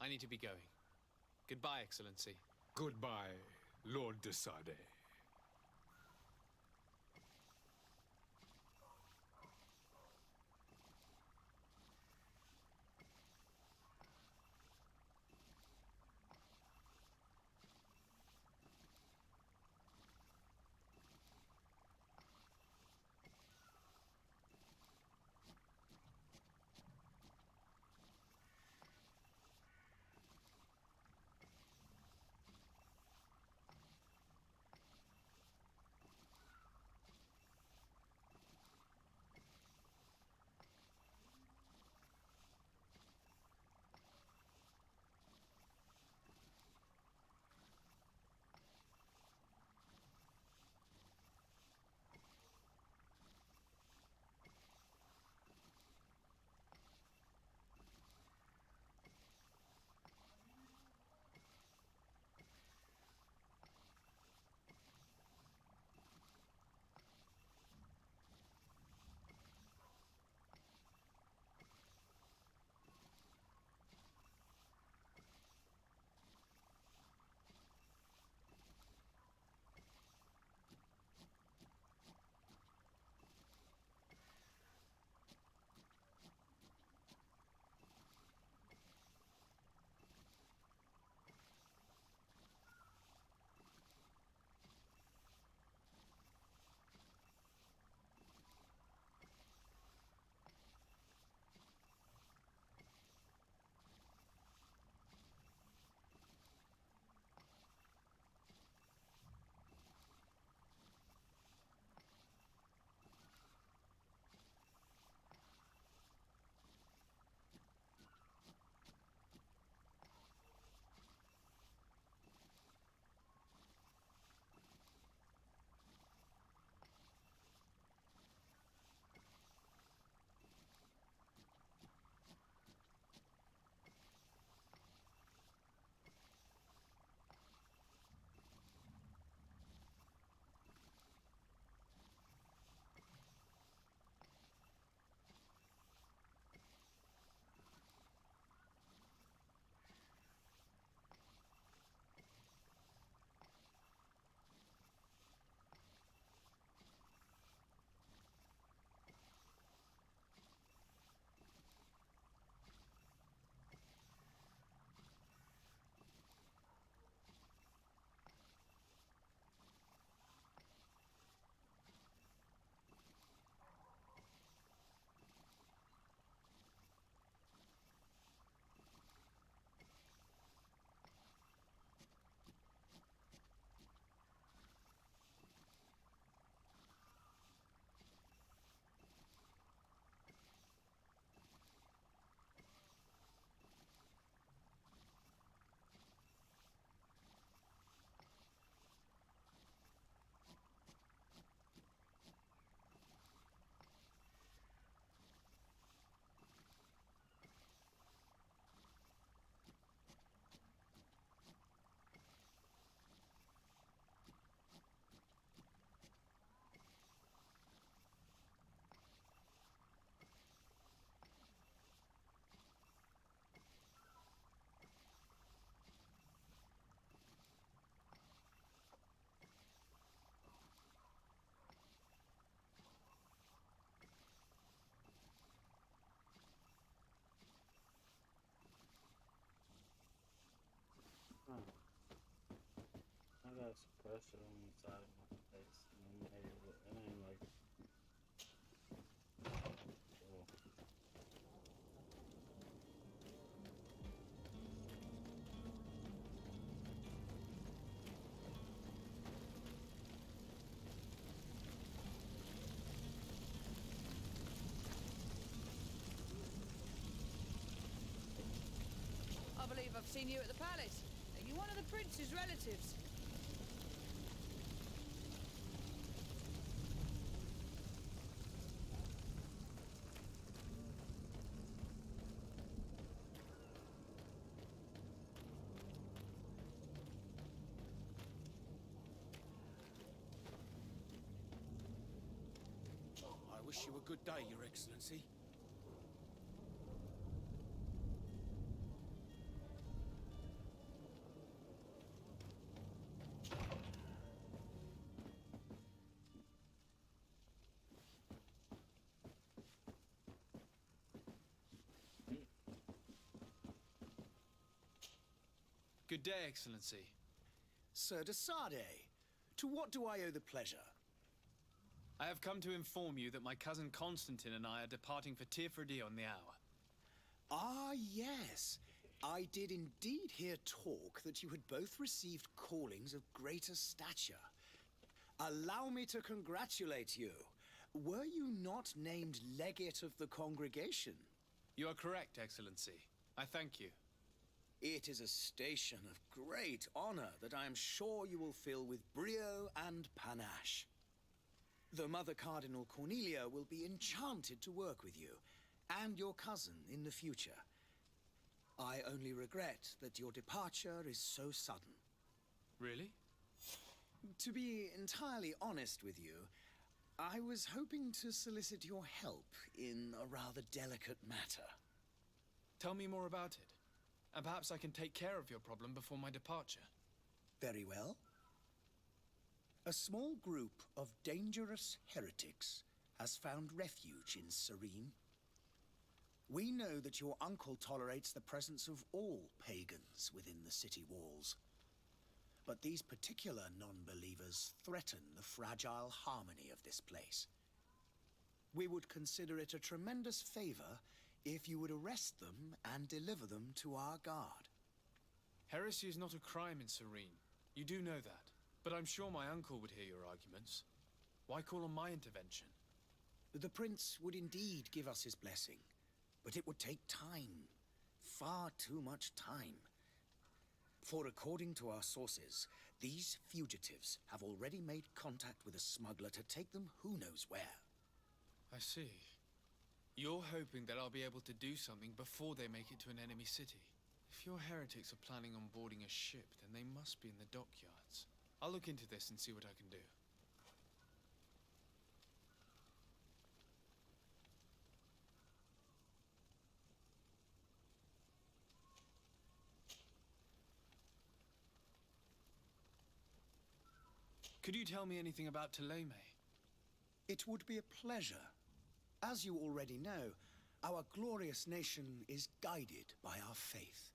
Speaker 10: I need to be going. Goodbye, Excellency.
Speaker 9: Goodbye, Lord de Sade.
Speaker 1: got some pressure on the side of my face. It ain't like it. Oh.
Speaker 6: I believe I've seen you at the palace. Are you one of the prince's relatives?
Speaker 3: I wish you a good day, Your Excellency.
Speaker 10: Good day, Excellency.
Speaker 3: Sir de Sade, to what do I owe the pleasure?
Speaker 10: I have come to inform you that my cousin Constantine and I are departing for Tirfredi on the hour.
Speaker 3: Ah, yes. I did indeed hear talk that you had both received callings of greater stature. Allow me to congratulate you. Were you not named legate of the congregation?
Speaker 10: You are correct, Excellency. I thank you.
Speaker 3: It is a station of great honor that I am sure you will fill with brio and panache. The Mother Cardinal Cornelia will be enchanted to work with you, and your cousin in the future. I only regret that your departure is so sudden.
Speaker 10: Really?
Speaker 3: To be entirely honest with you, I was hoping to solicit your help in a rather delicate matter.
Speaker 10: Tell me more about it, and perhaps I can take care of your problem before my departure.
Speaker 3: Very well. A small group of dangerous heretics has found refuge in Serene. We know that your uncle tolerates the presence of all pagans within the city walls. But these particular non-believers threaten the fragile harmony of this place. We would consider it a tremendous favor if you would arrest them and deliver them to our guard.
Speaker 10: Heresy is not a crime in Serene. You do know that. But I'm sure my uncle would hear your arguments. Why call on my intervention?
Speaker 3: The prince would indeed give us his blessing, but it would take time. Far too much time. For according to our sources, these fugitives have already made contact with a smuggler to take them who knows where.
Speaker 10: I see. You're hoping that I'll be able to do something before they make it to an enemy city. If your heretics are planning on boarding a ship, then they must be in the dockyards. I'll look into this and see what I can do. Could you tell me anything about Ptolemy?
Speaker 3: It would be a pleasure. As you already know, our glorious nation is guided by our faith.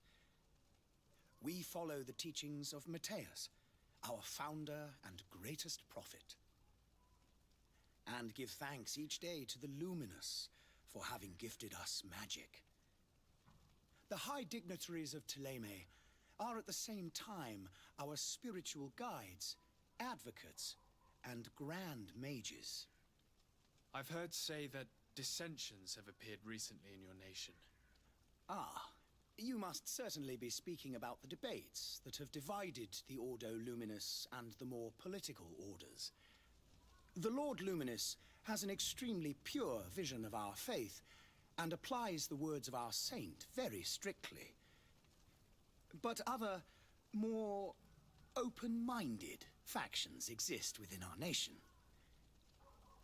Speaker 3: We follow the teachings of Matthias, our founder and greatest prophet, and give thanks each day to the Luminous for having gifted us magic. The high dignitaries of Ptolemy are at the same time our spiritual guides, advocates, and grand mages.
Speaker 10: I've heard say that dissensions have appeared recently in your nation.
Speaker 3: Ah, you must certainly be speaking about the debates that have divided the Ordo Luminis and the more political orders. The Lord Luminous has an extremely pure vision of our faith and applies the words of our saint very strictly. But other, more open-minded factions exist within our nation.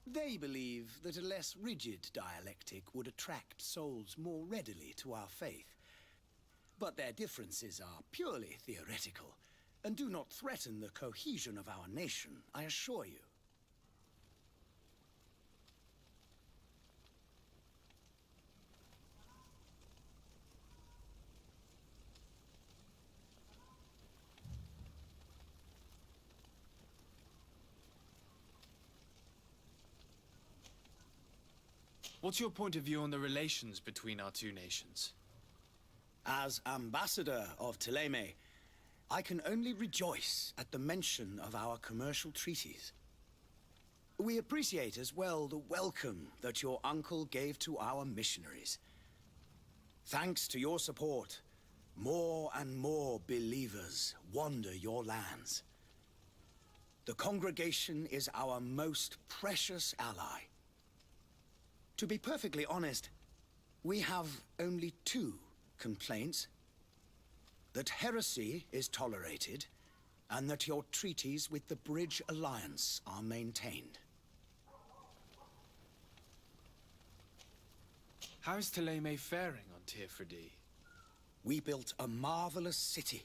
Speaker 3: They believe that a less rigid dialectic would attract souls more readily to our faith. But their differences are purely theoretical and do not threaten the cohesion of our nation, I assure you.
Speaker 10: What's your point of view on the relations between our two nations?
Speaker 3: As ambassador of Thélème, I can only rejoice at the mention of our commercial treaties. We appreciate as well the welcome that your uncle gave to our missionaries. Thanks to your support, more and more believers wander your lands. The congregation is our most precious ally. To be perfectly honest, we have only two complaints. That heresy is tolerated, and that your treaties with the Bridge Alliance are maintained.
Speaker 10: How is Thélème faring on Tirfredi?
Speaker 3: We built a marvelous city,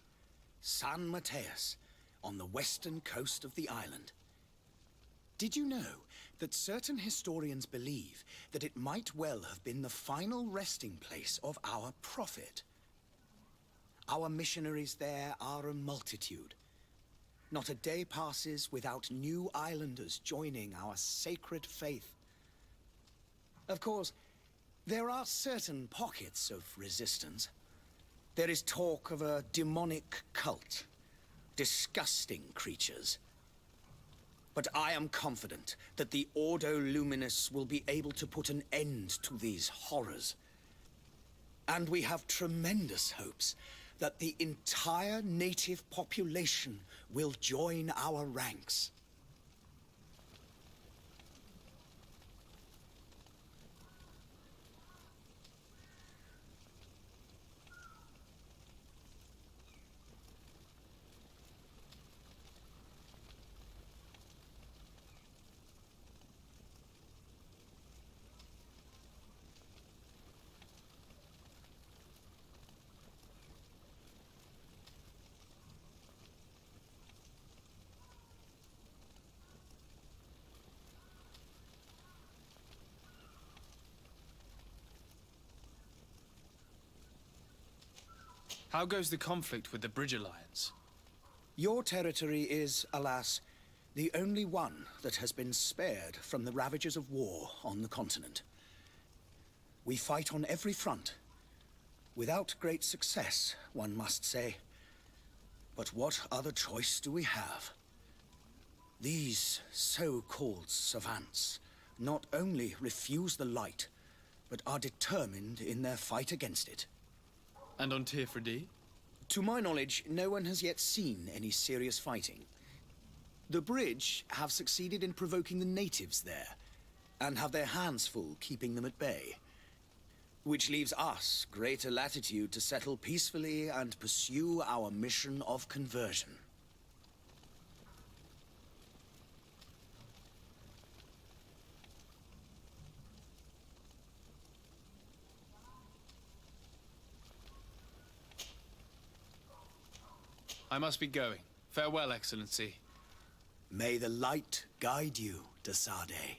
Speaker 3: San Mateus, on the western coast of the island. Did you know that certain historians believe that it might well have been the final resting place of our prophet? Our missionaries there are a multitude. Not a day passes without new islanders joining our sacred faith. Of course, there are certain pockets of resistance. There is talk of a demonic cult. Disgusting creatures. But I am confident that the Ordo Luminis will be able to put an end to these horrors. And we have tremendous hopes that the entire native population will join our ranks.
Speaker 10: How goes the conflict with the Bridge Alliance?
Speaker 3: Your territory is, alas, the only one that has been spared from the ravages of war on the continent. We fight on every front. Without great success, one must say. But what other choice do we have? These so-called savants not only refuse the light, but are determined in their fight against it.
Speaker 10: And on Tirfredi?
Speaker 3: To my knowledge, no one has yet seen any serious fighting. The Bridge have succeeded in provoking the natives there, and have their hands full keeping them at bay. Which leaves us greater latitude to settle peacefully and pursue our mission of conversion.
Speaker 10: I must be going. Farewell, Excellency.
Speaker 3: May the light guide you, de Sade.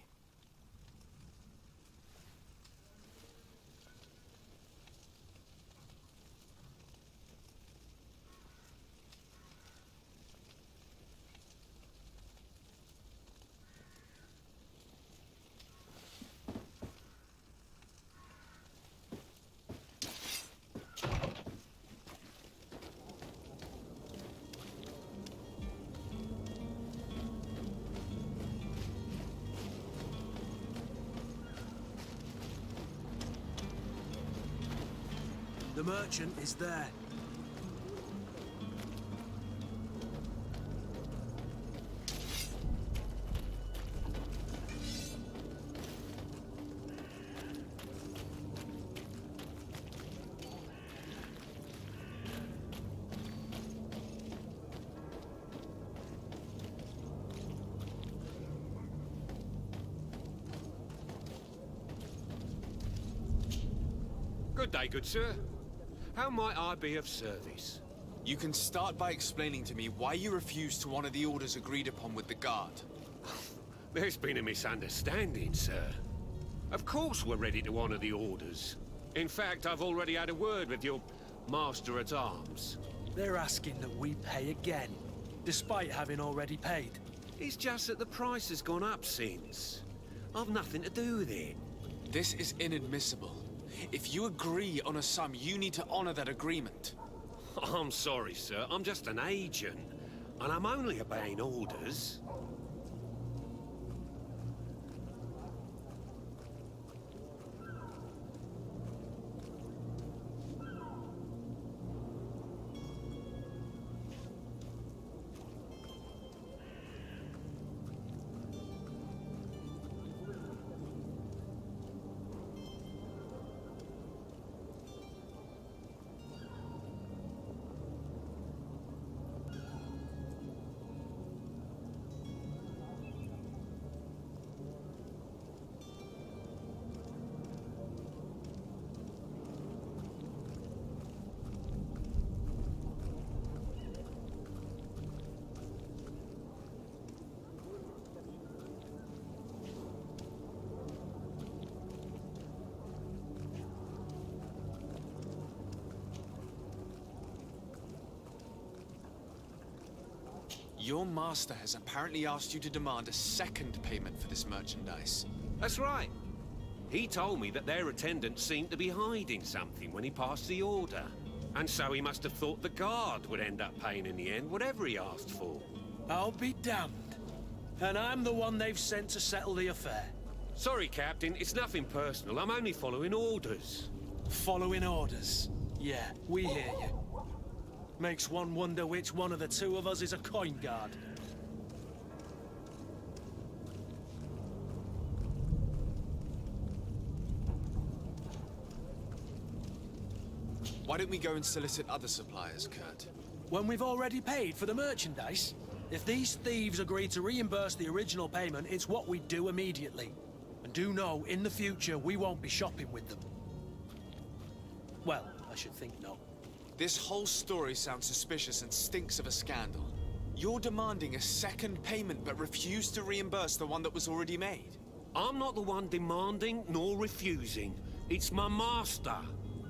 Speaker 11: The merchant is there.
Speaker 12: Good day, good sir. How might I be of service?
Speaker 10: You can start by explaining to me why you refused to honor the orders agreed upon with the guard.
Speaker 12: There's been a misunderstanding, sir. Of course we're ready to honor the orders. In fact, I've already had a word with your master-at-arms.
Speaker 11: They're asking that we pay again, despite having already paid.
Speaker 12: It's just that the price has gone up since. I've nothing to do with it.
Speaker 10: This is inadmissible. If you agree on a sum, you need to honor that agreement.
Speaker 12: I'm sorry, sir. I'm just an agent. And I'm only obeying orders.
Speaker 10: Your master has apparently asked you to demand a second payment for this merchandise.
Speaker 12: That's right. He told me that their attendant seemed to be hiding something when he passed the order. And so he must have thought the guard would end up paying in the end, whatever he asked for.
Speaker 11: I'll be damned. And I'm the one they've sent to settle the affair.
Speaker 12: Sorry, Captain, it's nothing personal. I'm only following orders.
Speaker 11: Following orders? Yeah, we hear you. Makes one wonder which one of the two of us is a coin guard.
Speaker 10: Why don't we go and solicit other suppliers, Kurt?
Speaker 11: When we've already paid for the merchandise? If these thieves agree to reimburse the original payment, it's what we do immediately. And do know, in the future, we won't be shopping with them. Well, I should think not.
Speaker 10: This whole story sounds suspicious and stinks of a scandal. You're demanding a second payment but refuse to reimburse the one that was already made.
Speaker 12: I'm not the one demanding nor refusing. It's my master.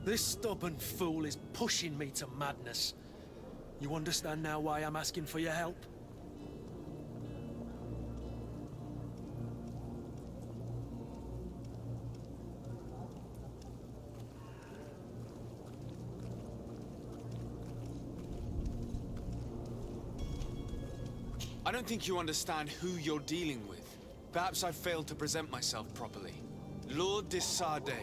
Speaker 11: This stubborn fool is pushing me to madness. You understand now why I'm asking for your help?
Speaker 10: I don't think you understand who you're dealing with. Perhaps I failed to present myself properly. Lord de Sardet,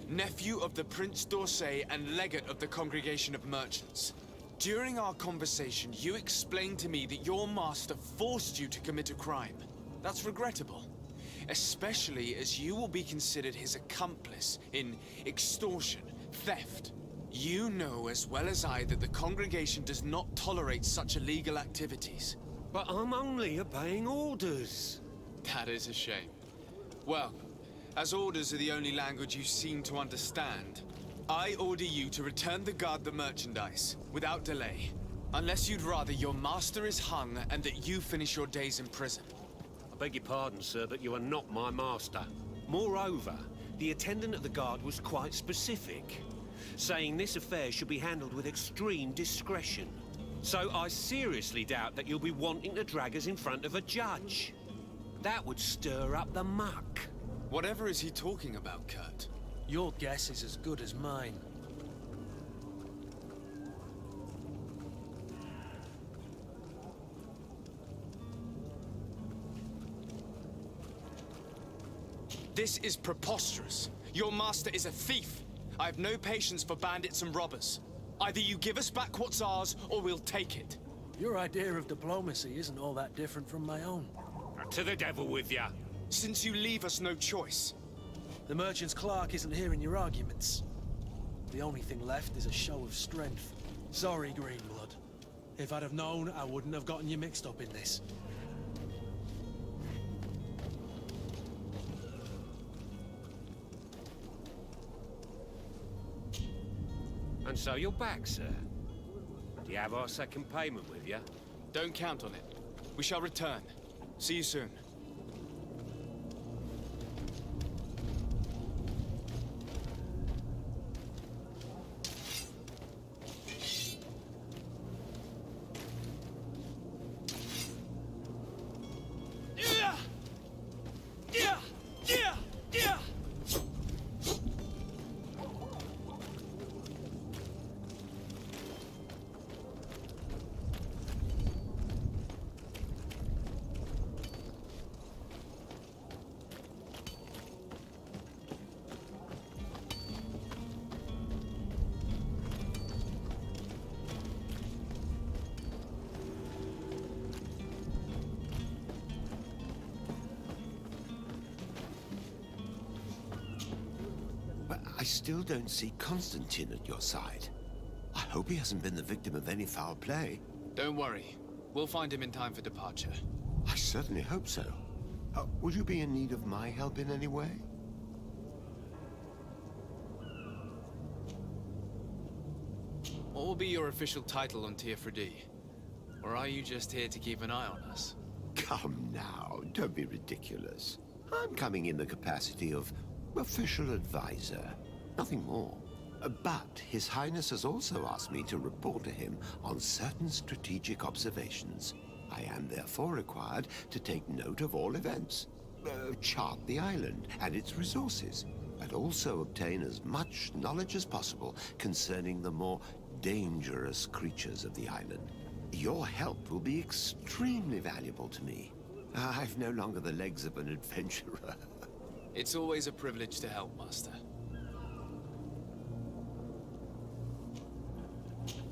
Speaker 10: nephew of the Prince d'Orsay and legate of the Congregation of Merchants. During our conversation, you explained to me that your master forced you to commit a crime. That's regrettable, especially as you will be considered his accomplice in extortion, theft. You know as well as I that the Congregation does not tolerate such illegal activities.
Speaker 12: But I'm only obeying orders.
Speaker 10: That is a shame. Well, as orders are the only language you seem to understand, I order you to return the guard the merchandise, without delay. Unless you'd rather your master is hung and that you finish your days in prison.
Speaker 12: I beg your pardon, sir, but you are not my master. Moreover, the attendant of the guard was quite specific, saying this affair should be handled with extreme discretion. So I seriously doubt that you'll be wanting to drag us in front of a judge. That would stir up the muck.
Speaker 10: Whatever is he talking about, Kurt?
Speaker 11: Your guess is as good as mine.
Speaker 10: This is preposterous. Your master is a thief. I have no patience for bandits and robbers. Either you give us back what's ours, or we'll take it.
Speaker 11: Your idea of diplomacy isn't all that different from my own.
Speaker 12: To the devil with ya.
Speaker 10: Since you leave us no choice.
Speaker 11: The merchant's clerk isn't hearing your arguments. The only thing left is a show of strength. Sorry, Greenblood. If I'd have known, I wouldn't have gotten you mixed up in this.
Speaker 12: And so you're back, sir. Do you have our second payment with you?
Speaker 10: Don't count on it. We shall return. See you soon.
Speaker 13: I still don't see Constantine at your side. I hope he hasn't been the victim of any foul play.
Speaker 10: Don't worry. We'll find him in time for departure.
Speaker 13: I certainly hope so. Would you be in need of my help in any way?
Speaker 10: What will be your official title on Tier 4D? Or are you just here to keep an eye on us?
Speaker 13: Come now, don't be ridiculous. I'm coming in the capacity of official advisor, nothing more. But His Highness has also asked me to report to him on certain strategic observations. I am therefore required to take note of all events, chart the island and its resources, but also obtain as much knowledge as possible concerning the more dangerous creatures of the island. Your help will be extremely valuable to me. I've no longer the legs of an adventurer.
Speaker 10: It's always a privilege to help, Master.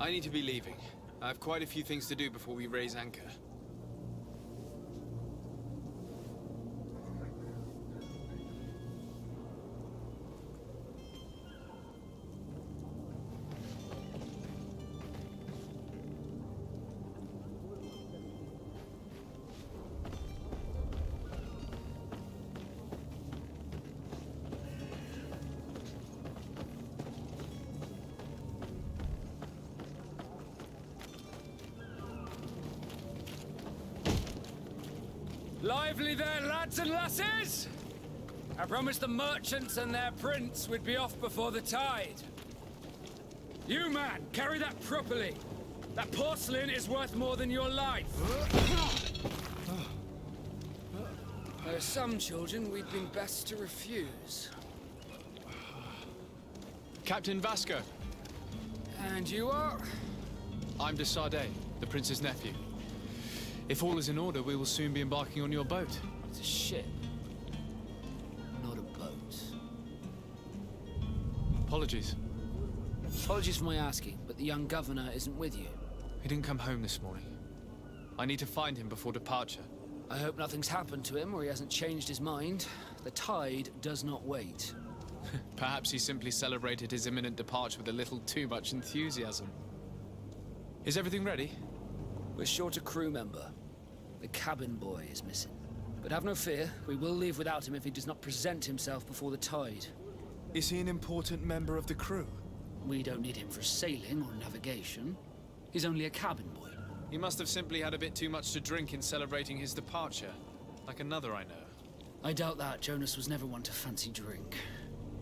Speaker 10: I need to be leaving. I have quite a few things to do before we raise anchor.
Speaker 14: Lively there, lads and lasses! I promised the merchants and their prince we'd be off before the tide. You, man, carry that properly. That porcelain is worth more than your life. There are some children we'd been best to refuse.
Speaker 10: Captain Vasco.
Speaker 14: And you are?
Speaker 10: I'm de Sardet, the prince's nephew. If all is in order, we will soon be embarking on your boat.
Speaker 14: It's a ship, not a boat.
Speaker 10: Apologies.
Speaker 14: Apologies for my asking, but the young governor isn't with you.
Speaker 10: He didn't come home this morning. I need to find him before departure.
Speaker 14: I hope nothing's happened to him or he hasn't changed his mind. The tide does not wait.
Speaker 10: Perhaps he simply celebrated his imminent departure with a little too much enthusiasm. Is everything ready?
Speaker 14: We're short a crew member. The cabin boy is missing. But have no fear, we will leave without him if he does not present himself before the tide.
Speaker 10: Is he an important member of the crew?
Speaker 14: We don't need him for sailing or navigation. He's only a cabin boy.
Speaker 10: He must have simply had a bit too much to drink in celebrating his departure. Like another I know.
Speaker 14: I doubt that. Jonas was never one to fancy drink.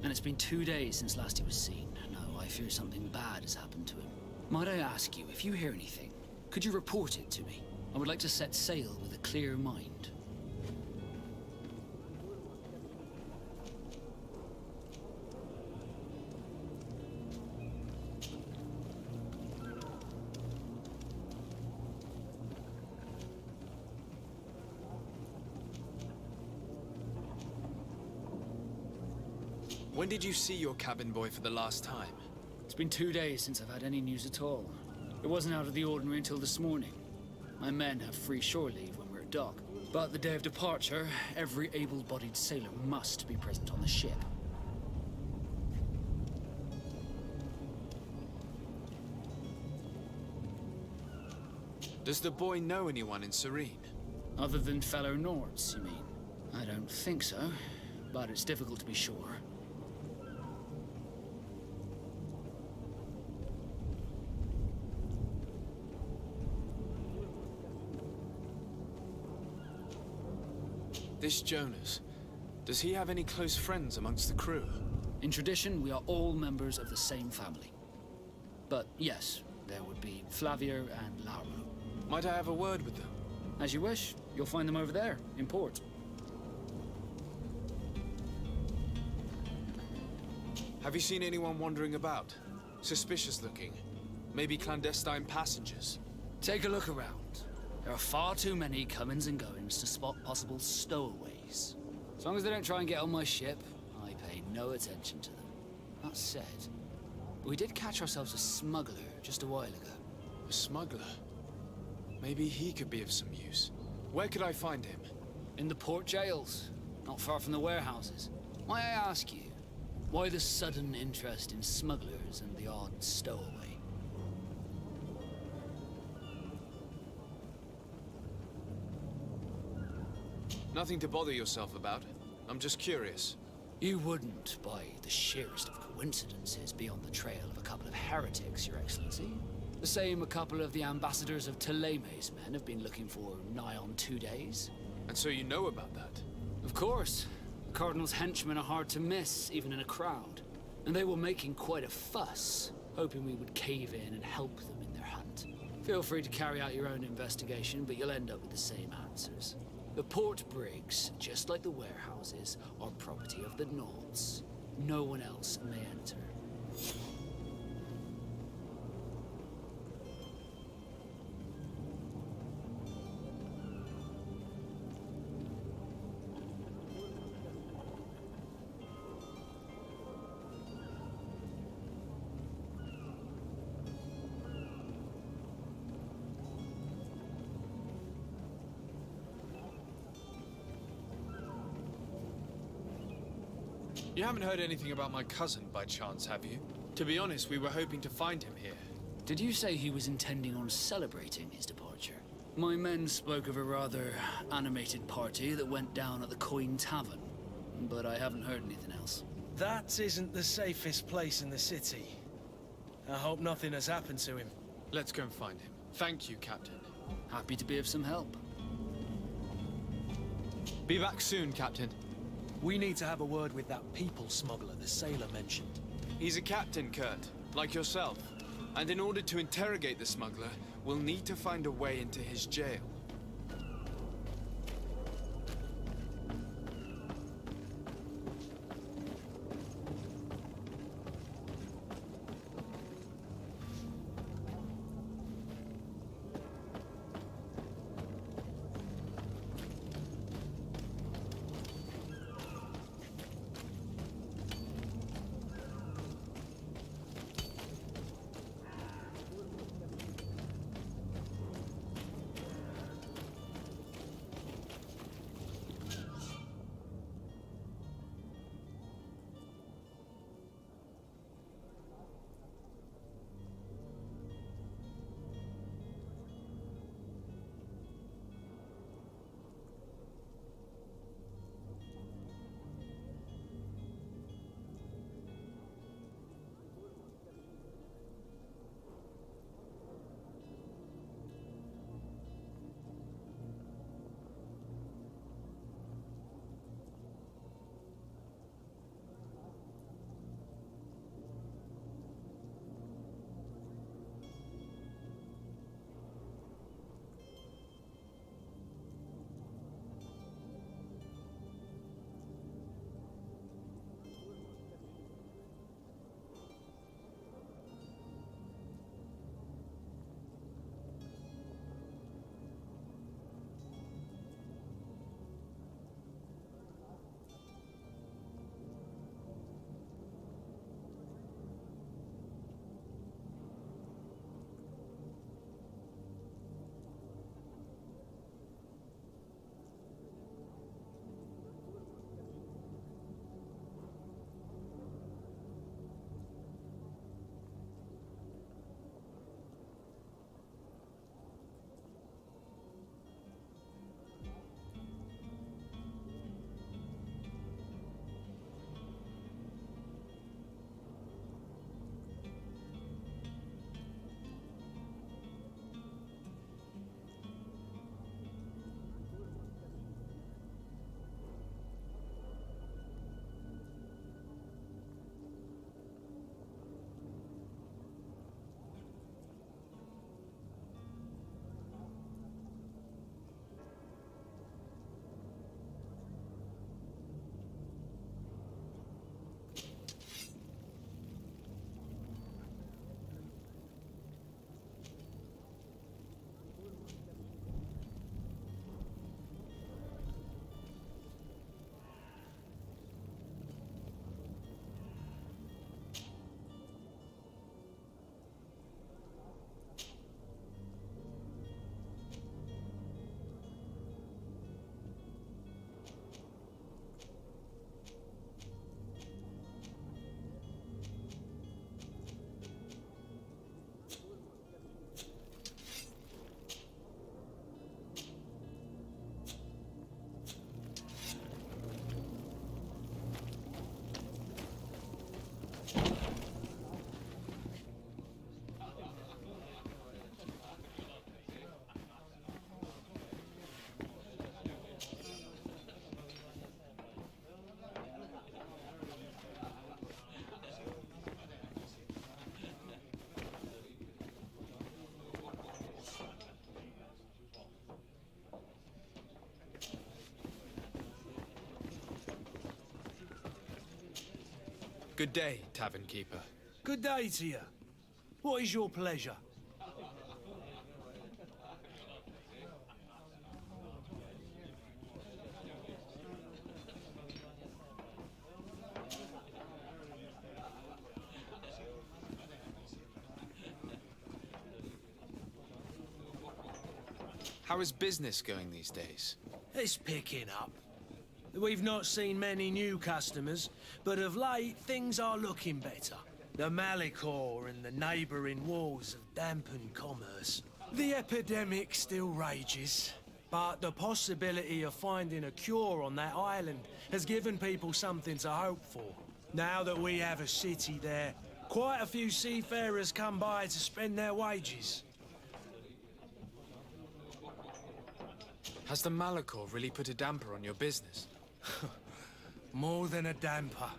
Speaker 14: And it's been 2 days since last he was seen. No, I fear something bad has happened to him. Might I ask you, if you hear anything, could you report it to me? I would like to set sail with a clear mind.
Speaker 10: When did you see your cabin boy for the last time?
Speaker 14: It's been 2 days since I've had any news at all. It wasn't out of the ordinary until this morning. My men have free shore leave when we're at dock. But the day of departure, every able-bodied sailor must be present on the ship.
Speaker 10: Does the boy know anyone in Serene?
Speaker 14: Other than fellow Nords, you mean? I don't think so, but it's difficult to be sure.
Speaker 10: This Jonas, does he have any close friends amongst the crew?
Speaker 14: In tradition, we are all members of the same family. But yes, there would be Flavia and Lauro.
Speaker 10: Might I have a word with them?
Speaker 14: As you wish. You'll find them over there, in port.
Speaker 10: Have you seen anyone wandering about? Suspicious looking? Maybe clandestine passengers?
Speaker 14: Take a look around. There are far too many comings and goings to spot possible stowaways. As long as they don't try and get on my ship, I pay no attention to them. That said, we did catch ourselves a smuggler just a while ago.
Speaker 10: A smuggler? Maybe he could be of some use. Where could I find him?
Speaker 14: In the port jails, not far from the warehouses. Might I ask you, Why the sudden interest in smugglers and the odd stowaway?
Speaker 10: Nothing to bother yourself about. I'm just curious.
Speaker 14: You wouldn't, by the sheerest of coincidences, be on the trail of a couple of heretics, Your Excellency. The same a couple of the ambassadors of Ptolemy's men have been looking for nigh on 2 days.
Speaker 10: And so you know about that?
Speaker 14: Of course. The Cardinal's henchmen are hard to miss, even in a crowd. And they were making quite a fuss, hoping we would cave in and help them in their hunt. Feel free to carry out your own investigation, but you'll end up with the same answers. The port brigs, just like the warehouses, are property of the Nords. No one else may enter.
Speaker 10: You haven't heard anything about my cousin, by chance, have you? To be honest, we were hoping to find him here.
Speaker 14: Did you say he was intending on celebrating his departure? My men spoke of a rather animated party that went down at the Coin Tavern, but I haven't heard anything else.
Speaker 11: That isn't the safest place in the city. I hope nothing has happened to him.
Speaker 10: Let's go and find him. Thank you, Captain.
Speaker 14: Happy to be of some help.
Speaker 10: Be back soon, Captain.
Speaker 11: We need to have a word with that people smuggler the sailor mentioned.
Speaker 10: He's a captain, Kurt, like yourself. And in order to interrogate the smuggler, we'll need to find a way into his jail. Good day, tavern keeper.
Speaker 11: Good day to you. What is your pleasure?
Speaker 10: How is business going these days?
Speaker 11: It's picking up. We've not seen many new customers, but of late things are looking better. The Malicor and the neighbouring wars have dampened commerce. The epidemic still rages, but the possibility of finding a cure on that island has given people something to hope for. Now that we have a city there, quite a few seafarers come by to spend their wages.
Speaker 10: Has the Malicor really put a damper on your business?
Speaker 11: More than a damper.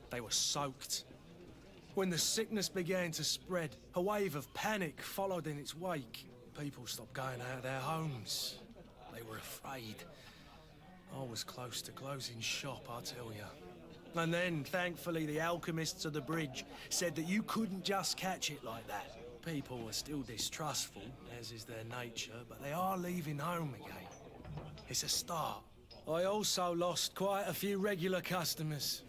Speaker 11: They were soaked. When the sickness began to spread, a wave of panic followed in its wake. People stopped going out of their homes. They were afraid. I was close to closing shop, I tell you. And then, thankfully, the alchemists of the bridge said that you couldn't just catch it like that. People were still distrustful, as is their nature, but they are leaving home again. It's a start. I also lost quite a few regular customers.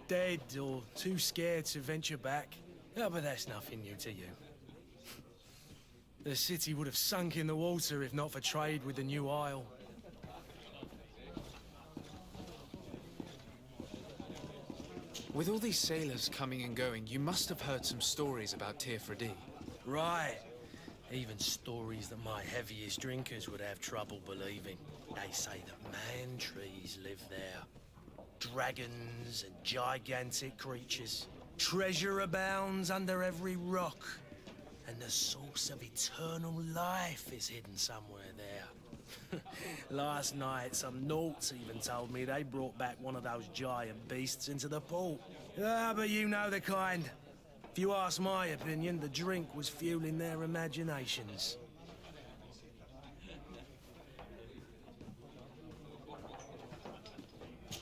Speaker 11: Dead or too scared to venture back. Yeah, but that's nothing new to you. The city would have sunk in the water if not for trade with the new isle.
Speaker 10: With all these sailors coming and going, you must have heard some stories about Tirfredi.
Speaker 11: Right. Even stories that my heaviest drinkers would have trouble believing. They say that man-trees live there. Dragons and gigantic creatures. Treasure abounds under every rock. And the source of eternal life is hidden somewhere there. Last night, some Nauts even told me they brought back one of those giant beasts into the port. Ah, but you know the kind. If you ask my opinion, the drink was fueling their imaginations.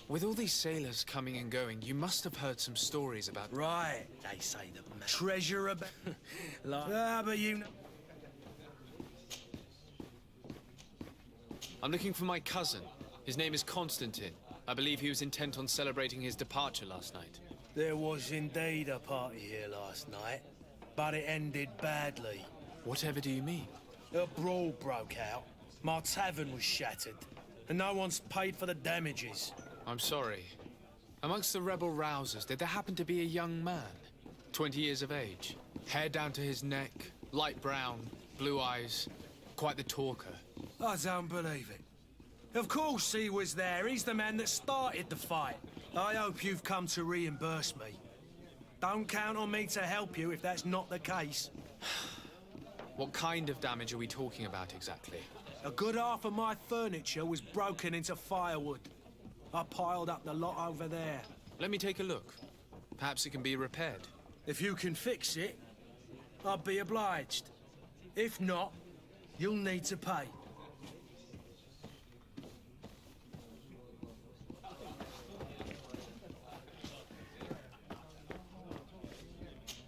Speaker 10: With all these sailors coming and going, you must have heard some stories about...
Speaker 11: Right, they say that treasure about... Ah, but you know...
Speaker 10: I'm looking for my cousin. His name is Constantine. I believe he was intent on celebrating his departure last night.
Speaker 11: There was indeed a party here last night, but it ended badly.
Speaker 10: Whatever do you mean?
Speaker 11: A brawl broke out. My tavern was shattered, and no one's paid for the damages.
Speaker 10: I'm sorry. Amongst the rebel rousers, did there happen to be a young man? 20 years of age, hair down to his neck, light brown, blue eyes, quite the talker.
Speaker 11: I don't believe it. Of course he was there. He's the man that started the fight. I hope you've come to reimburse me. Don't count on me to help you if that's not the case.
Speaker 10: What kind of damage are we talking about exactly?
Speaker 11: A good half of my furniture was broken into firewood. I piled up the lot over there.
Speaker 10: Let me take a look. Perhaps it can be repaired.
Speaker 11: If you can fix it, I'd be obliged. If not, you'll need to pay.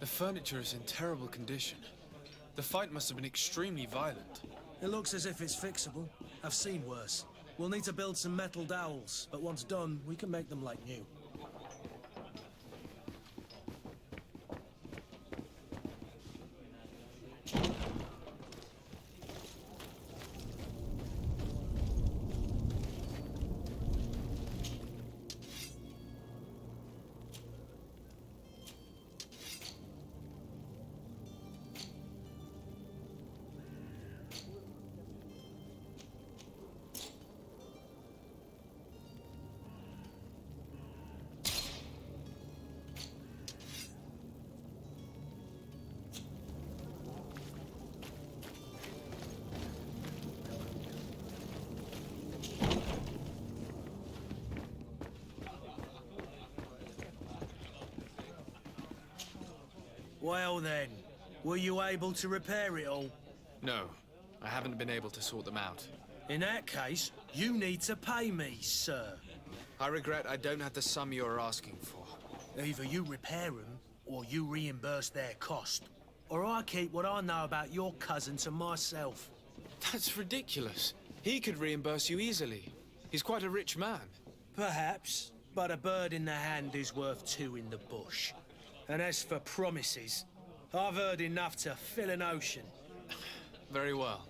Speaker 10: The furniture is in terrible condition. The fight must have been extremely violent.
Speaker 11: It looks as if it's fixable. I've seen worse. We'll need to build some metal dowels, but once done, we can make them like new. Well then, were you able to repair it all?
Speaker 10: No, I haven't been able to sort them out.
Speaker 11: In that case, you need to pay me, sir.
Speaker 10: I regret I don't have the sum you are asking for.
Speaker 11: Either you repair them, or you reimburse their cost. Or I keep what I know about your cousin to myself.
Speaker 10: That's ridiculous. He could reimburse you easily. He's quite a rich man.
Speaker 11: Perhaps, but a bird in the hand is worth two in the bush. And as for promises, I've heard enough to fill an ocean.
Speaker 10: Very well.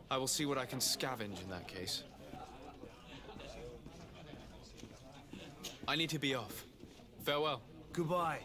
Speaker 10: I will see what I can scavenge in that case. I need to be off. Farewell.
Speaker 11: Goodbye.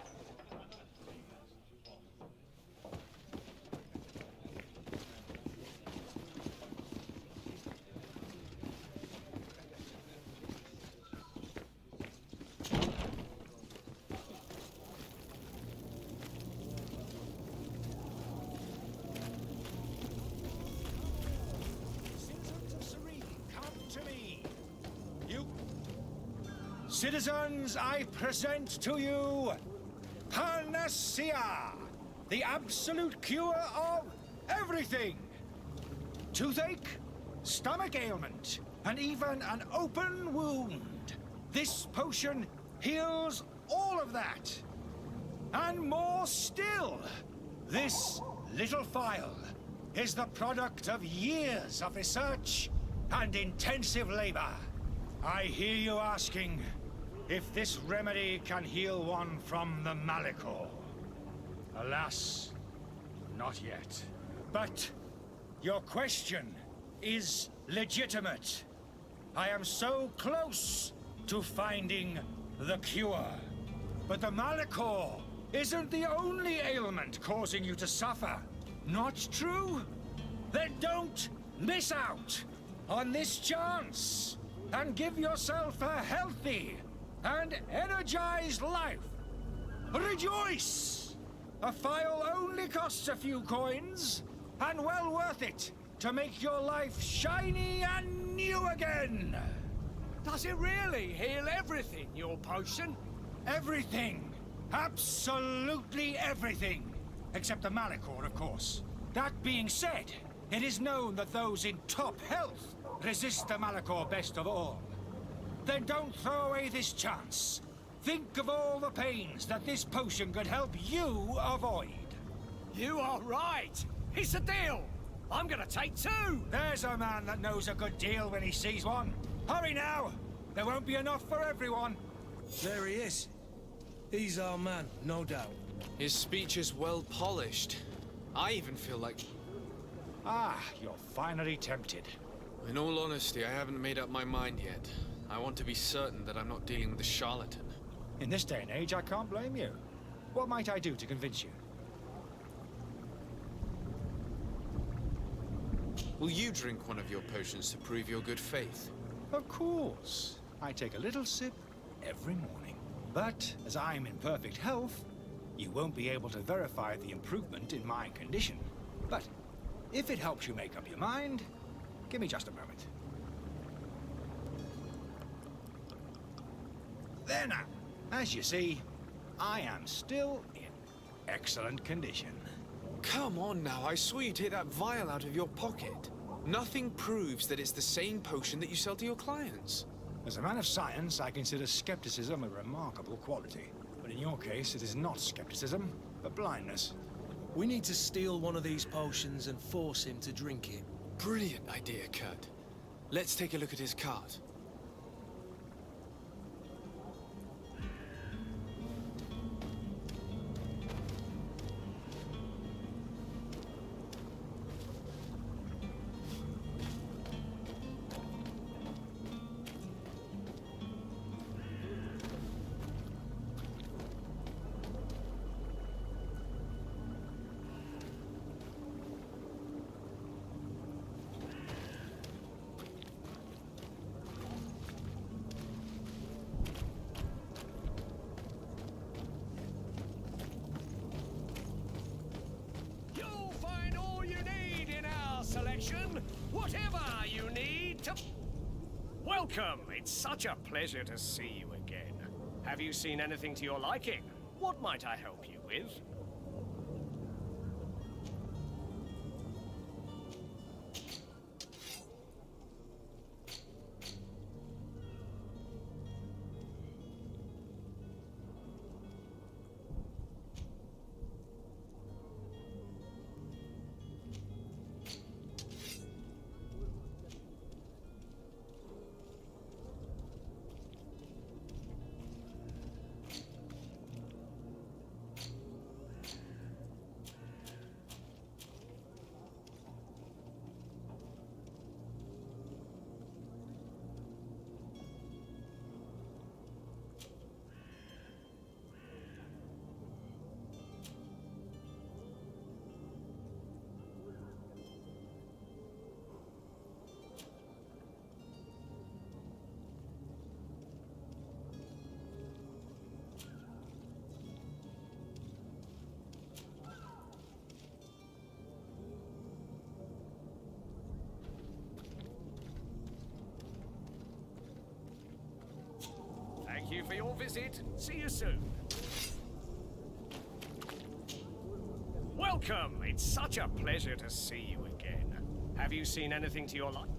Speaker 15: Citizens, I present to you Panacea, the absolute cure of everything. Toothache, stomach ailment, and even an open wound. This potion heals all of that. And more still, this little phial is the product of years of research and intensive labor. I hear you asking, if this remedy can heal one from the Malachor. Alas, not yet. But your question is legitimate. I am so close to finding the cure. But the Malachor isn't the only ailment causing you to suffer. Not true? Then don't miss out on this chance and give yourself a healthy and energized life. Rejoice! A phial only costs a few coins, and well worth it to make your life shiny and new again.
Speaker 11: Does it really heal everything, your potion?
Speaker 15: Everything. Absolutely everything. Except the Malachor, of course. That being said, it is known that those in top health resist the Malachor best of all. Then don't throw away this chance. Think of all the pains that this potion could help you avoid.
Speaker 11: You are right. It's a deal. I'm gonna take two.
Speaker 15: There's a man that knows a good deal when he sees one. Hurry now. There won't be enough for everyone.
Speaker 11: There he is. He's our man, no doubt.
Speaker 10: His speech is well polished. I even feel like...
Speaker 15: Ah, you're finally tempted.
Speaker 10: In all honesty, I haven't made up my mind yet. I want to be certain that I'm not dealing with a charlatan.
Speaker 15: In this day and age, I can't blame you. What might I do to convince you?
Speaker 10: Will you drink one of your potions to prove your good faith?
Speaker 15: Of course. I take a little sip every morning. But as I'm in perfect health, you won't be able to verify the improvement in my condition. But if it helps you make up your mind, give me just a moment. There now. As you see, I am still in excellent condition.
Speaker 10: Come on now, I saw you take that vial out of your pocket. Nothing proves that it's the same potion that you sell to your clients.
Speaker 15: As a man of science, I consider skepticism a remarkable quality. But in your case, it is not skepticism, but blindness.
Speaker 11: We need to steal one of these potions and force him to drink it.
Speaker 10: Brilliant idea, Kurt. Let's take a look at his cart.
Speaker 16: Whatever you need to... Welcome! It's such a pleasure to see you again. Have you seen anything to your liking? What might I help you with? for your visit. See you soon. Welcome. It's such a pleasure to see you again. Have you seen anything to your liking?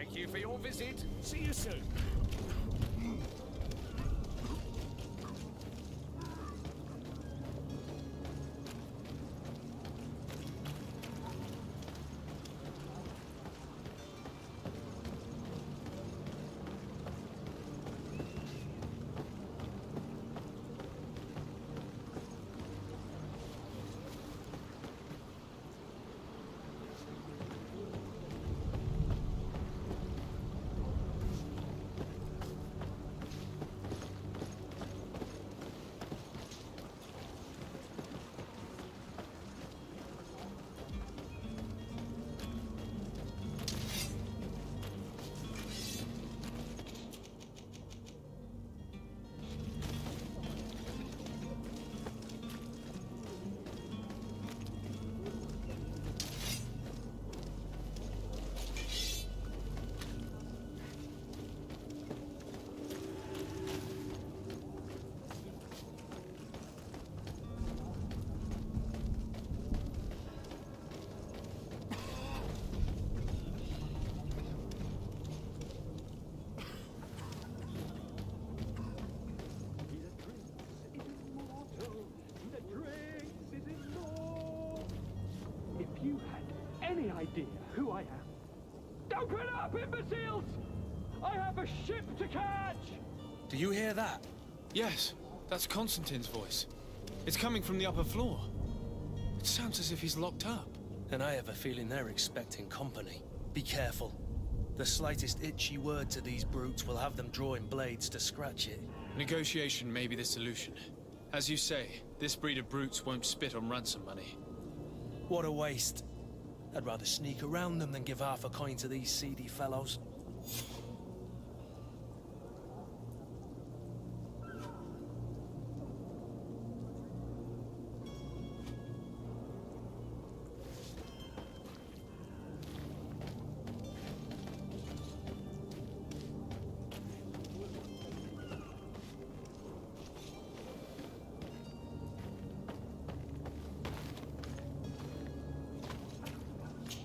Speaker 16: Thank you for your visit. See you soon.
Speaker 17: If you had any idea who I am... Open up, imbeciles! I have a ship to catch!
Speaker 11: Do you hear that?
Speaker 10: Yes, that's Constantine's voice. It's coming from the upper floor. It sounds as if he's locked up.
Speaker 11: And I have a feeling they're expecting company. Be careful. The slightest itchy word to these brutes will have them drawing blades to scratch it.
Speaker 10: Negotiation may be the solution. As you say, this breed of brutes won't spit on ransom money.
Speaker 11: What a waste. I'd rather sneak around them than give half a coin to these seedy fellows.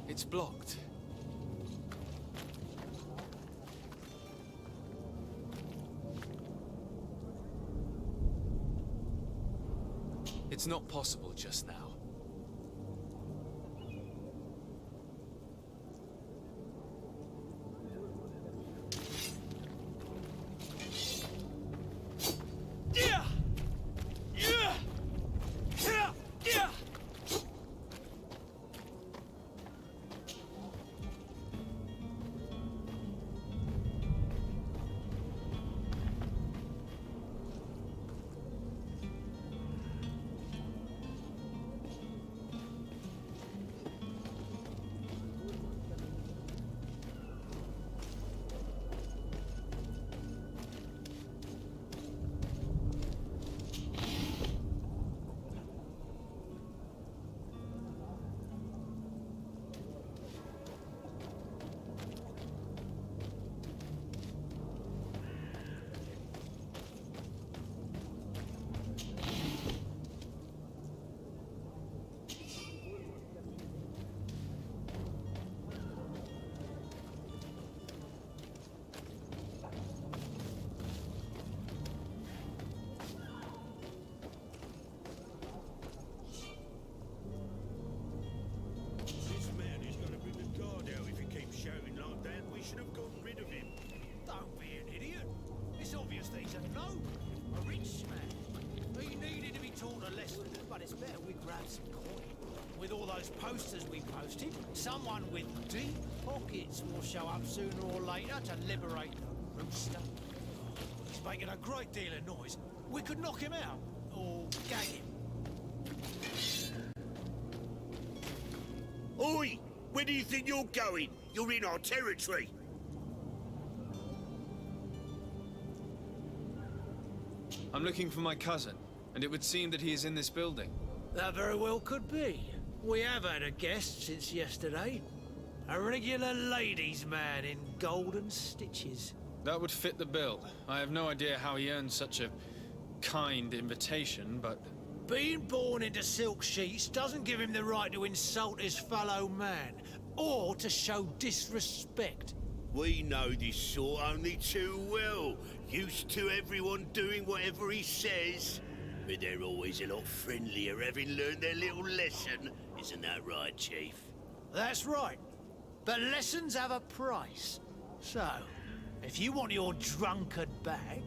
Speaker 10: It's blocked. It's not possible just now.
Speaker 11: grab some coin. With all those posters we posted, someone with deep pockets will show up sooner or later to liberate the rooster. He's making a great deal of noise. We could knock him out, or gag him.
Speaker 18: Oi! Where do you think you're going? You're in our territory.
Speaker 10: I'm looking for my cousin, and it would seem that he is in this building.
Speaker 11: That very well could be. We have had a guest since yesterday. A regular ladies' man in golden stitches.
Speaker 10: That would fit the bill. I have no idea how he earned such a kind invitation, but...
Speaker 11: Being born into silk sheets doesn't give him the right to insult his fellow man, or to show disrespect.
Speaker 18: We know this sort only too well. Used to everyone doing whatever he says. But they're always a lot friendlier having learned their little lesson. Isn't that right, Chief?
Speaker 11: That's right. But lessons have a price. So, if you want your drunkard back...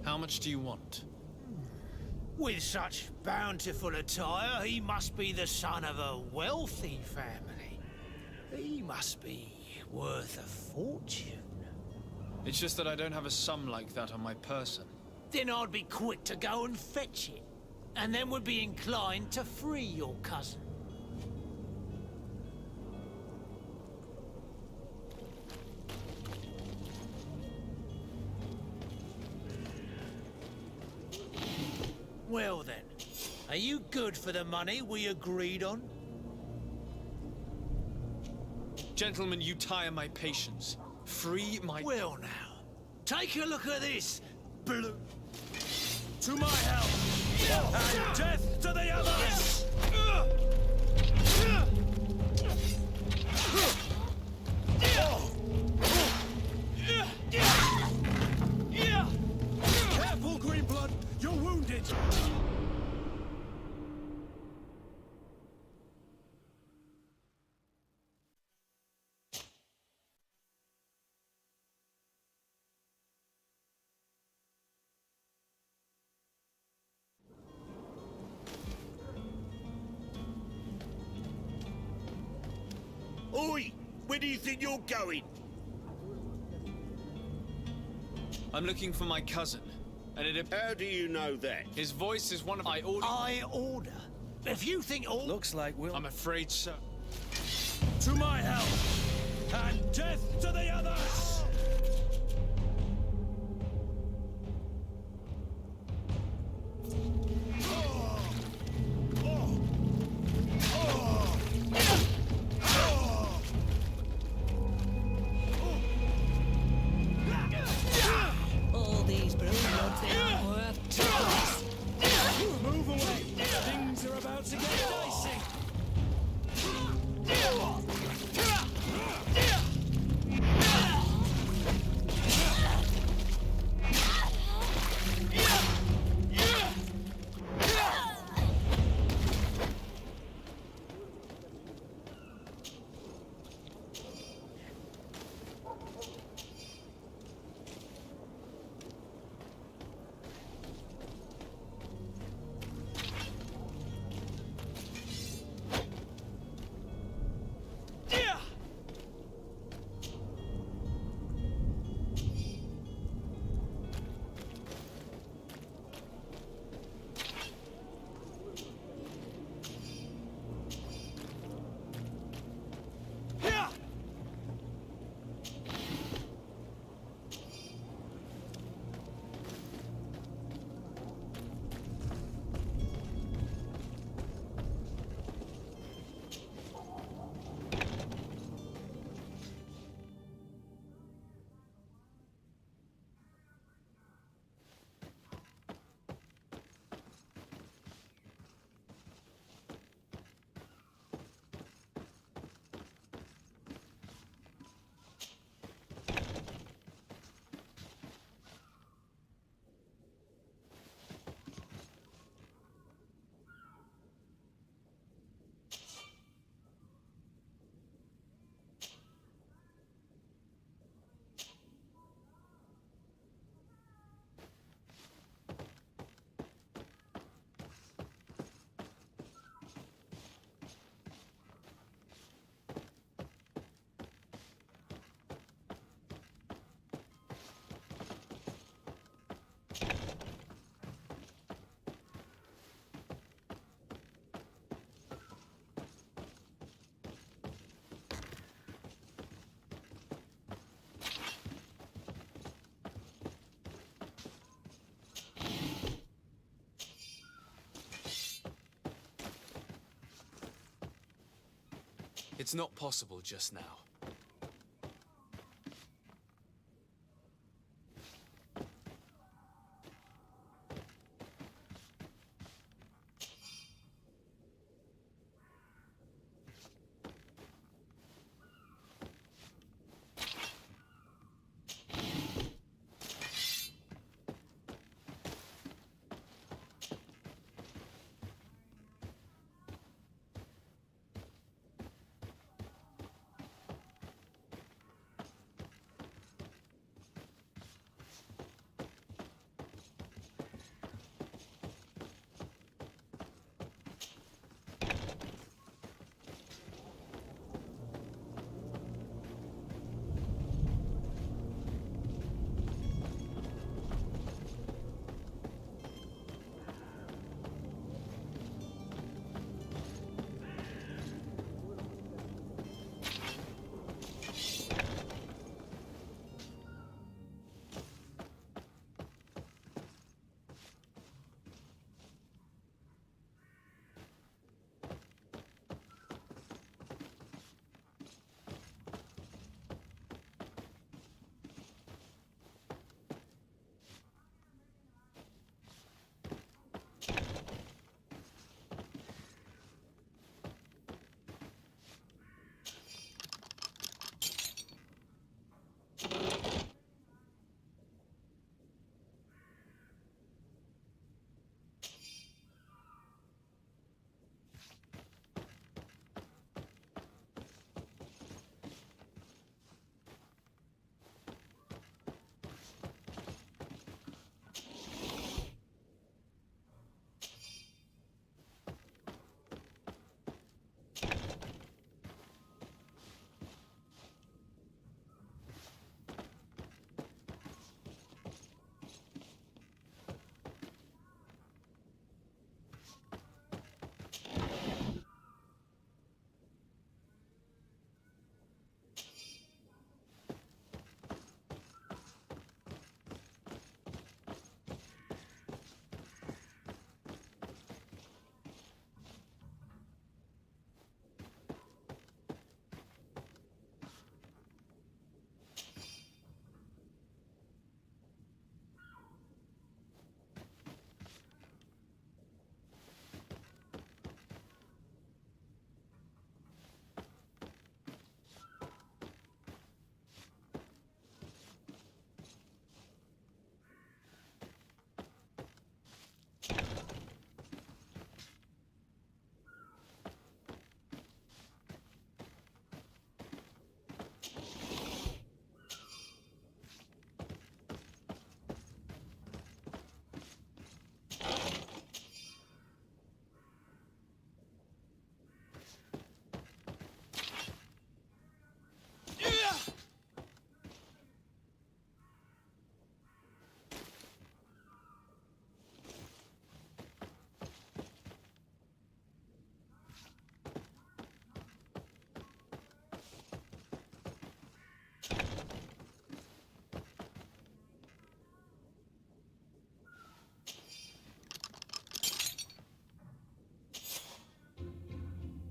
Speaker 10: How much do you want?
Speaker 11: With such bountiful attire, he must be the son of a wealthy family. He must be worth a fortune.
Speaker 10: It's just that I don't have a sum like that on my person.
Speaker 11: Then I'd be quick to go and fetch it. And then would be inclined to free your cousin. Well then, are you good for the money we agreed on?
Speaker 10: Gentlemen, you tire my patience. Free my...
Speaker 11: Well now, take a look at this, blue... To my help, and death to the others!
Speaker 15: Careful, Greenblood! You're wounded!
Speaker 18: Oi! Where do you think you're going?
Speaker 10: I'm looking for my cousin, and it...
Speaker 18: How do you know that?
Speaker 10: His voice is one of... I
Speaker 11: order. If you think all...
Speaker 15: Looks like we'll...
Speaker 10: I'm afraid so.
Speaker 15: To my help, and death to the others!
Speaker 6: All these brilliant, they aren't worth twice.
Speaker 15: Move away! Things are about to get dicey!
Speaker 10: It's not possible just now.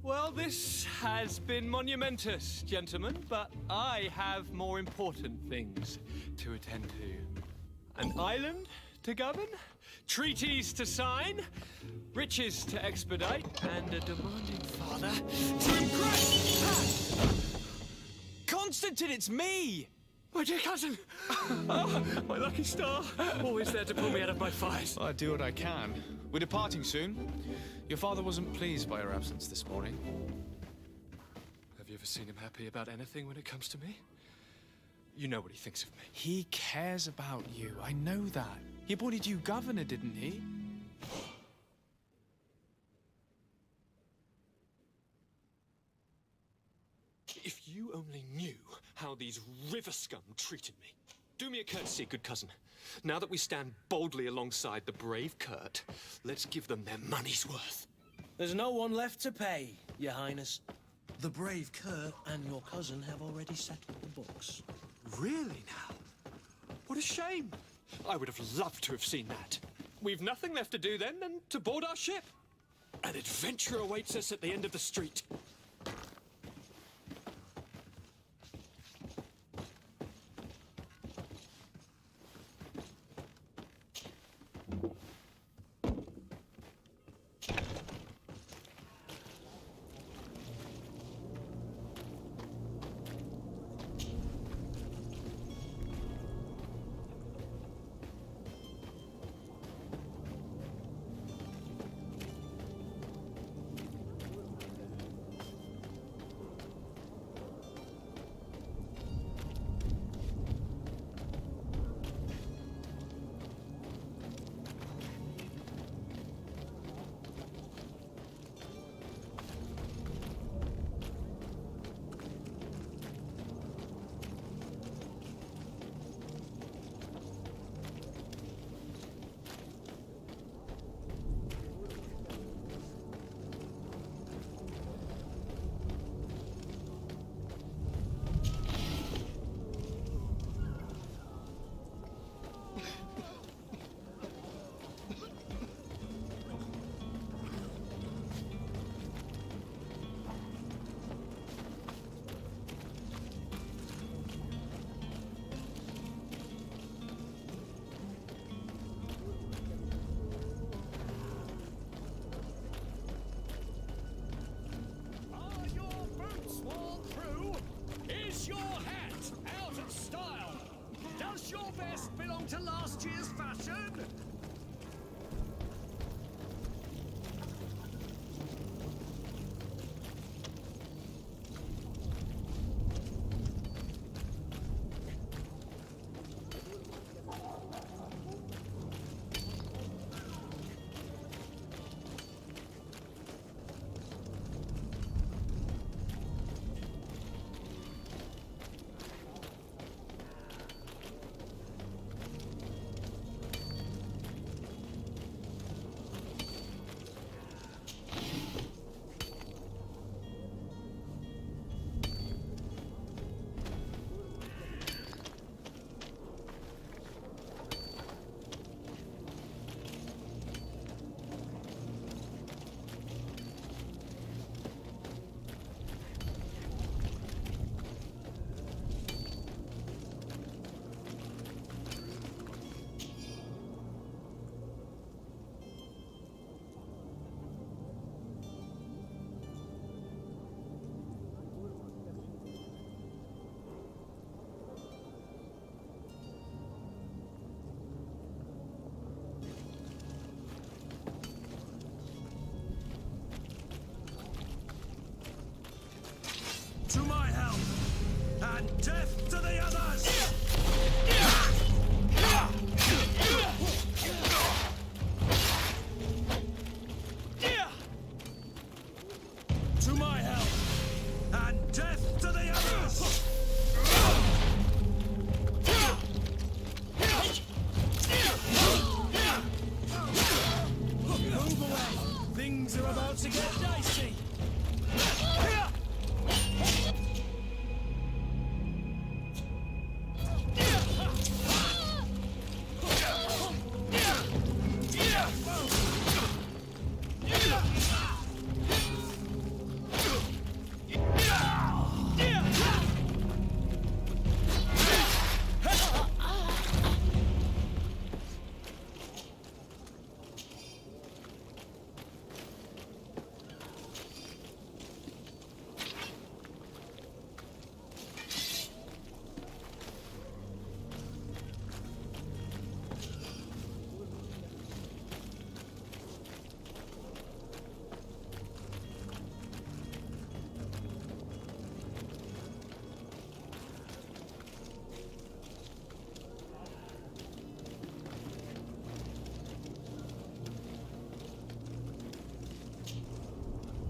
Speaker 19: Well, this has been monumentous, gentlemen, but I have more important things to attend to. An island to govern, treaties to sign, riches to expedite, and a demanding father to impress.
Speaker 10: Constantine, it's me!
Speaker 19: My dear cousin! Oh, my lucky star! Always there to pull me out of my fight.
Speaker 10: I do what I can. We're departing soon. Your father wasn't pleased by your absence this morning.
Speaker 19: Have you ever seen him happy about anything when it comes to me? You know what he thinks of me.
Speaker 10: He cares about you. I know that. He appointed you governor, didn't he?
Speaker 19: If you only knew how these river scum treated me. Do me a courtesy, good cousin. Now that we stand boldly alongside the brave Kurt, let's give them their money's worth.
Speaker 11: There's no one left to pay, Your Highness. The brave Kurt and your cousin have already settled the books.
Speaker 19: Really now? What a shame. I would have loved to have seen that. We've nothing left to do then than to board our ship. An adventure awaits us at the end of the street.
Speaker 15: And death to the others! To my help! And death to the others! Move away! Things are about to get dicey!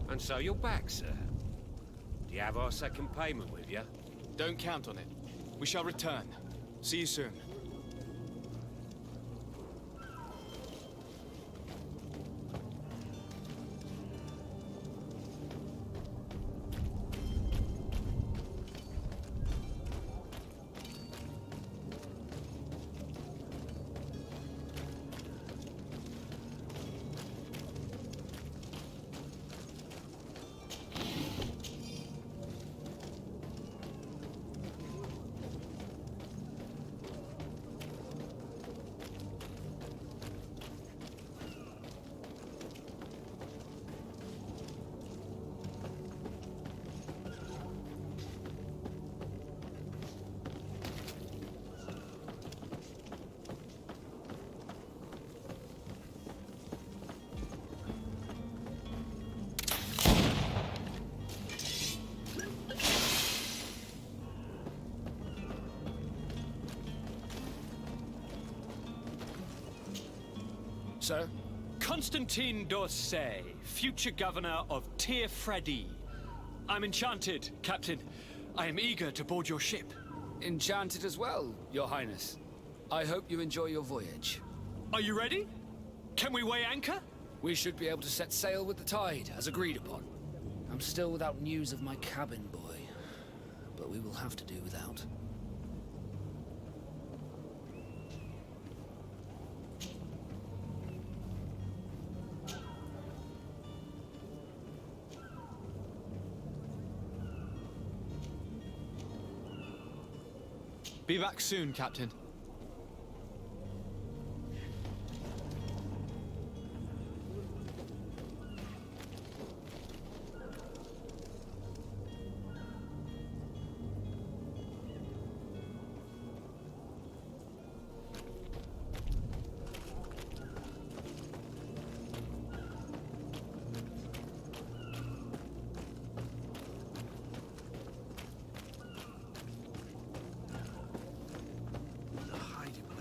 Speaker 12: And so you're back, sir. Do you have our second payment with you?
Speaker 10: Don't count on it. We shall return. See you soon.
Speaker 19: Sir? Constantine d'Orsay, future governor of Tir Freddy. I'm enchanted, Captain. I am eager to board your ship.
Speaker 14: Enchanted as well, Your Highness. I hope you enjoy your voyage.
Speaker 19: Are you ready? Can we weigh anchor?
Speaker 14: We should be able to set sail with the tide, as agreed upon. I'm still without news of my cabin boy, but we will have to do without.
Speaker 10: Be back soon, Captain.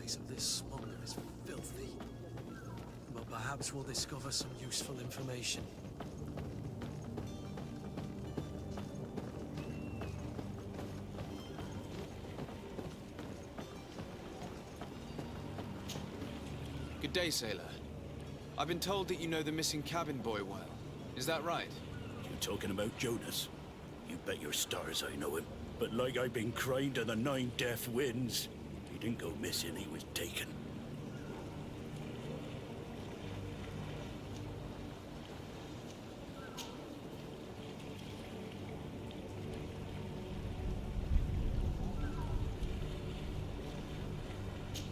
Speaker 11: Of this smuggler is filthy, but perhaps we'll discover some useful information.
Speaker 10: Good day, sailor. I've been told that you know the missing cabin boy well. Is that right?
Speaker 18: You talking about Jonas? You bet your stars I know him. But like I've been crying to the 9 death winds, he didn't go missing, he was taken.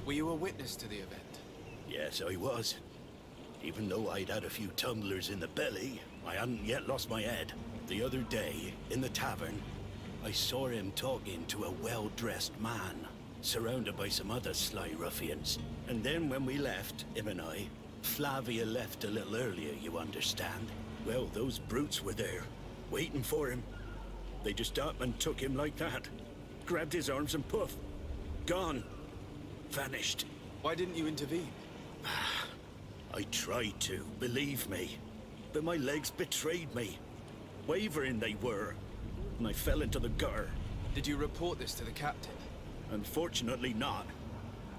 Speaker 10: Were you a witness to the event?
Speaker 18: Yes, I was. Even though I'd had a few tumblers in the belly, I hadn't yet lost my head. The other day, in the tavern, I saw him talking to a well-dressed man, surrounded by some other sly ruffians. And then when we left, him and I, Flavia left a little earlier, you understand. Well, those brutes were there, waiting for him. They just up and took him like that. grabbed his arms and poof. Gone. Vanished.
Speaker 10: Why didn't you intervene?
Speaker 18: I tried to, believe me. But my legs betrayed me. Wavering they were. And I fell into the gutter.
Speaker 10: Did you report this to the captain?
Speaker 18: Unfortunately not.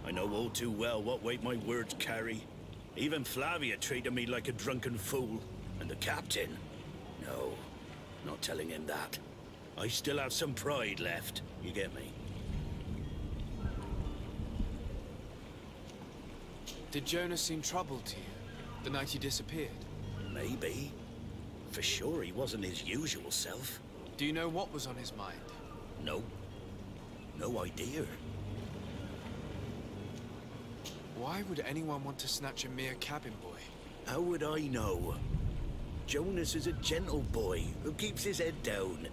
Speaker 18: I know all too well what weight my words carry. Even Flavia treated me like a drunken fool. And the captain? No, not telling him that. I still have some pride left. You get me?
Speaker 10: Did Jonas seem troubled to you the night he disappeared?
Speaker 18: Maybe. For sure he wasn't his usual self.
Speaker 10: Do you know what was on his mind?
Speaker 18: No. No idea.
Speaker 10: Why would anyone want to snatch a mere cabin boy?
Speaker 18: How would I know? Jonas is a gentle boy who keeps his head down.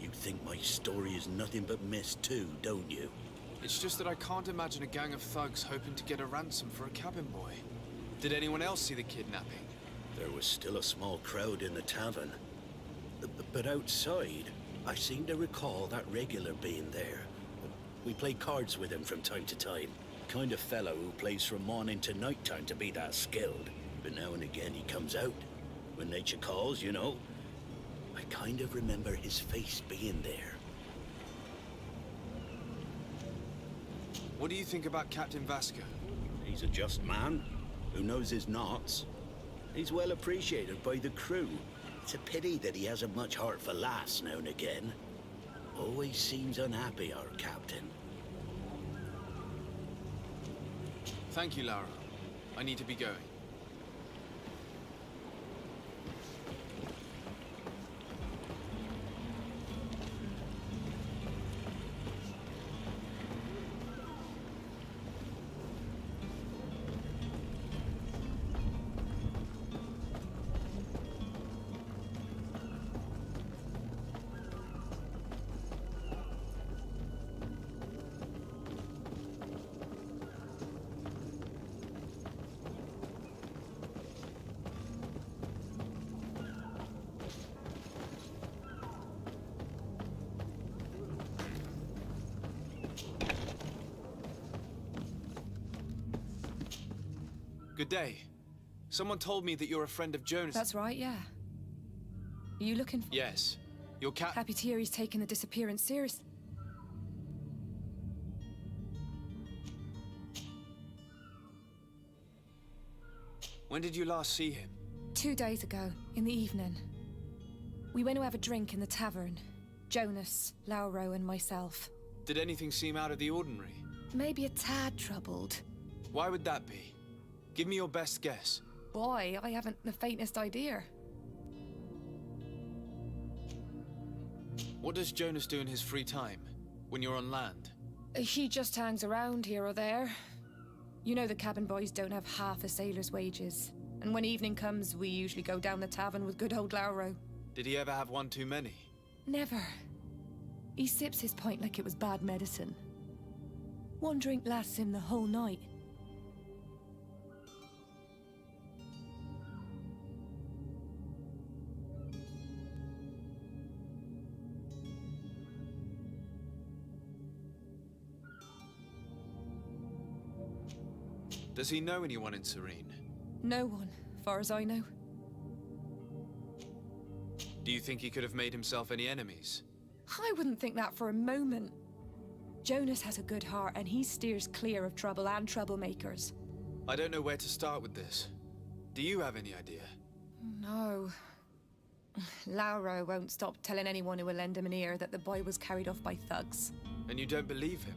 Speaker 18: You think my story is nothing but mist too, don't you?
Speaker 10: It's just that I can't imagine a gang of thugs hoping to get a ransom for a cabin boy. Did anyone else see the kidnapping?
Speaker 18: There was still a small crowd in the tavern. But outside, I seem to recall that regular being there. We play cards with him from time to time. Kind of fellow who plays from morning to night time to be that skilled. But now and again he comes out. When nature calls, you know. I kind of remember his face being there.
Speaker 10: What do you think about Captain Vasco?
Speaker 18: He's a just man who knows his knots. He's well appreciated by the crew. It's a pity that he hasn't much heart for laughs now and again. Always seems unhappy, our captain.
Speaker 10: Thank you, Laura. I need to be going. Good day. Someone told me that you're a friend of Jonas.
Speaker 20: That's right, yeah. Are you looking for...
Speaker 10: Yes. Your cat...
Speaker 20: Happy to hear he's taken the disappearance serious.
Speaker 10: When did you last see him?
Speaker 20: 2 days ago, in the evening. We went to have a drink in the tavern. Jonas, Lauro, and myself.
Speaker 10: Did anything seem out of the ordinary?
Speaker 20: Maybe a tad troubled.
Speaker 10: Why would that be? Give me your best guess.
Speaker 20: Boy, I haven't the faintest idea.
Speaker 10: What does Jonas do in his free time, when you're on land?
Speaker 20: He just hangs around here or there. You know the cabin boys don't have half a sailor's wages. And when evening comes, we usually go down the tavern with good old Lauro.
Speaker 10: Did he ever have one too many?
Speaker 20: Never. He sips his pint like it was bad medicine. One drink lasts him the whole night.
Speaker 10: Does he know anyone in Serene?
Speaker 20: No one, far as I know.
Speaker 10: Do you think he could have made himself any enemies?
Speaker 20: I wouldn't think that for a moment. Jonas has a good heart and he steers clear of trouble and troublemakers.
Speaker 10: I don't know where to start with this. Do you have any idea?
Speaker 20: No. Lauro won't stop telling anyone who will lend him an ear that the boy was carried off by thugs.
Speaker 10: And you don't believe him?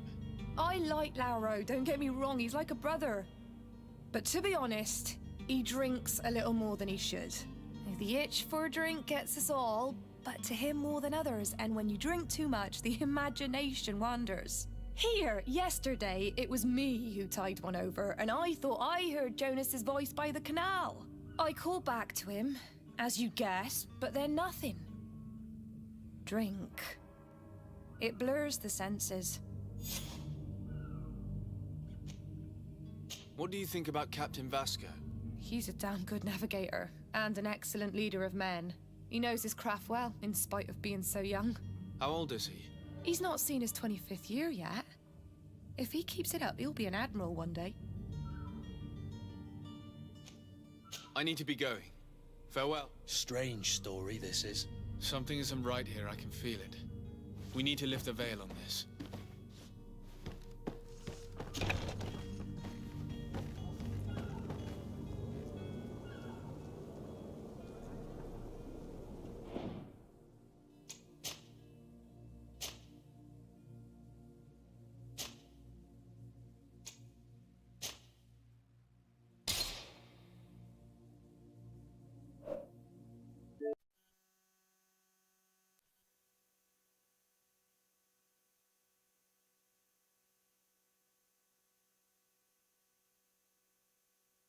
Speaker 20: I like Lauro, don't get me wrong, he's like a brother. But to be honest, he drinks a little more than he should. The itch for a drink gets us all, but to him more than others, and when you drink too much, the imagination wanders. Here, yesterday, it was me who tied one over, and I thought I heard Jonas's voice by the canal. I called back to him, as you guessed, but then nothing. Drink. It blurs the senses.
Speaker 10: What do you think about Captain Vasco?
Speaker 20: He's a damn good navigator, and an excellent leader of men. He knows his craft well, in spite of being so young.
Speaker 10: How old is he?
Speaker 20: He's not seen his 25th year yet. If he keeps it up, he'll be an admiral one day.
Speaker 10: I need to be going. Farewell.
Speaker 11: Strange story, this is.
Speaker 10: Something isn't right here, I can feel it. We need to lift the veil on this.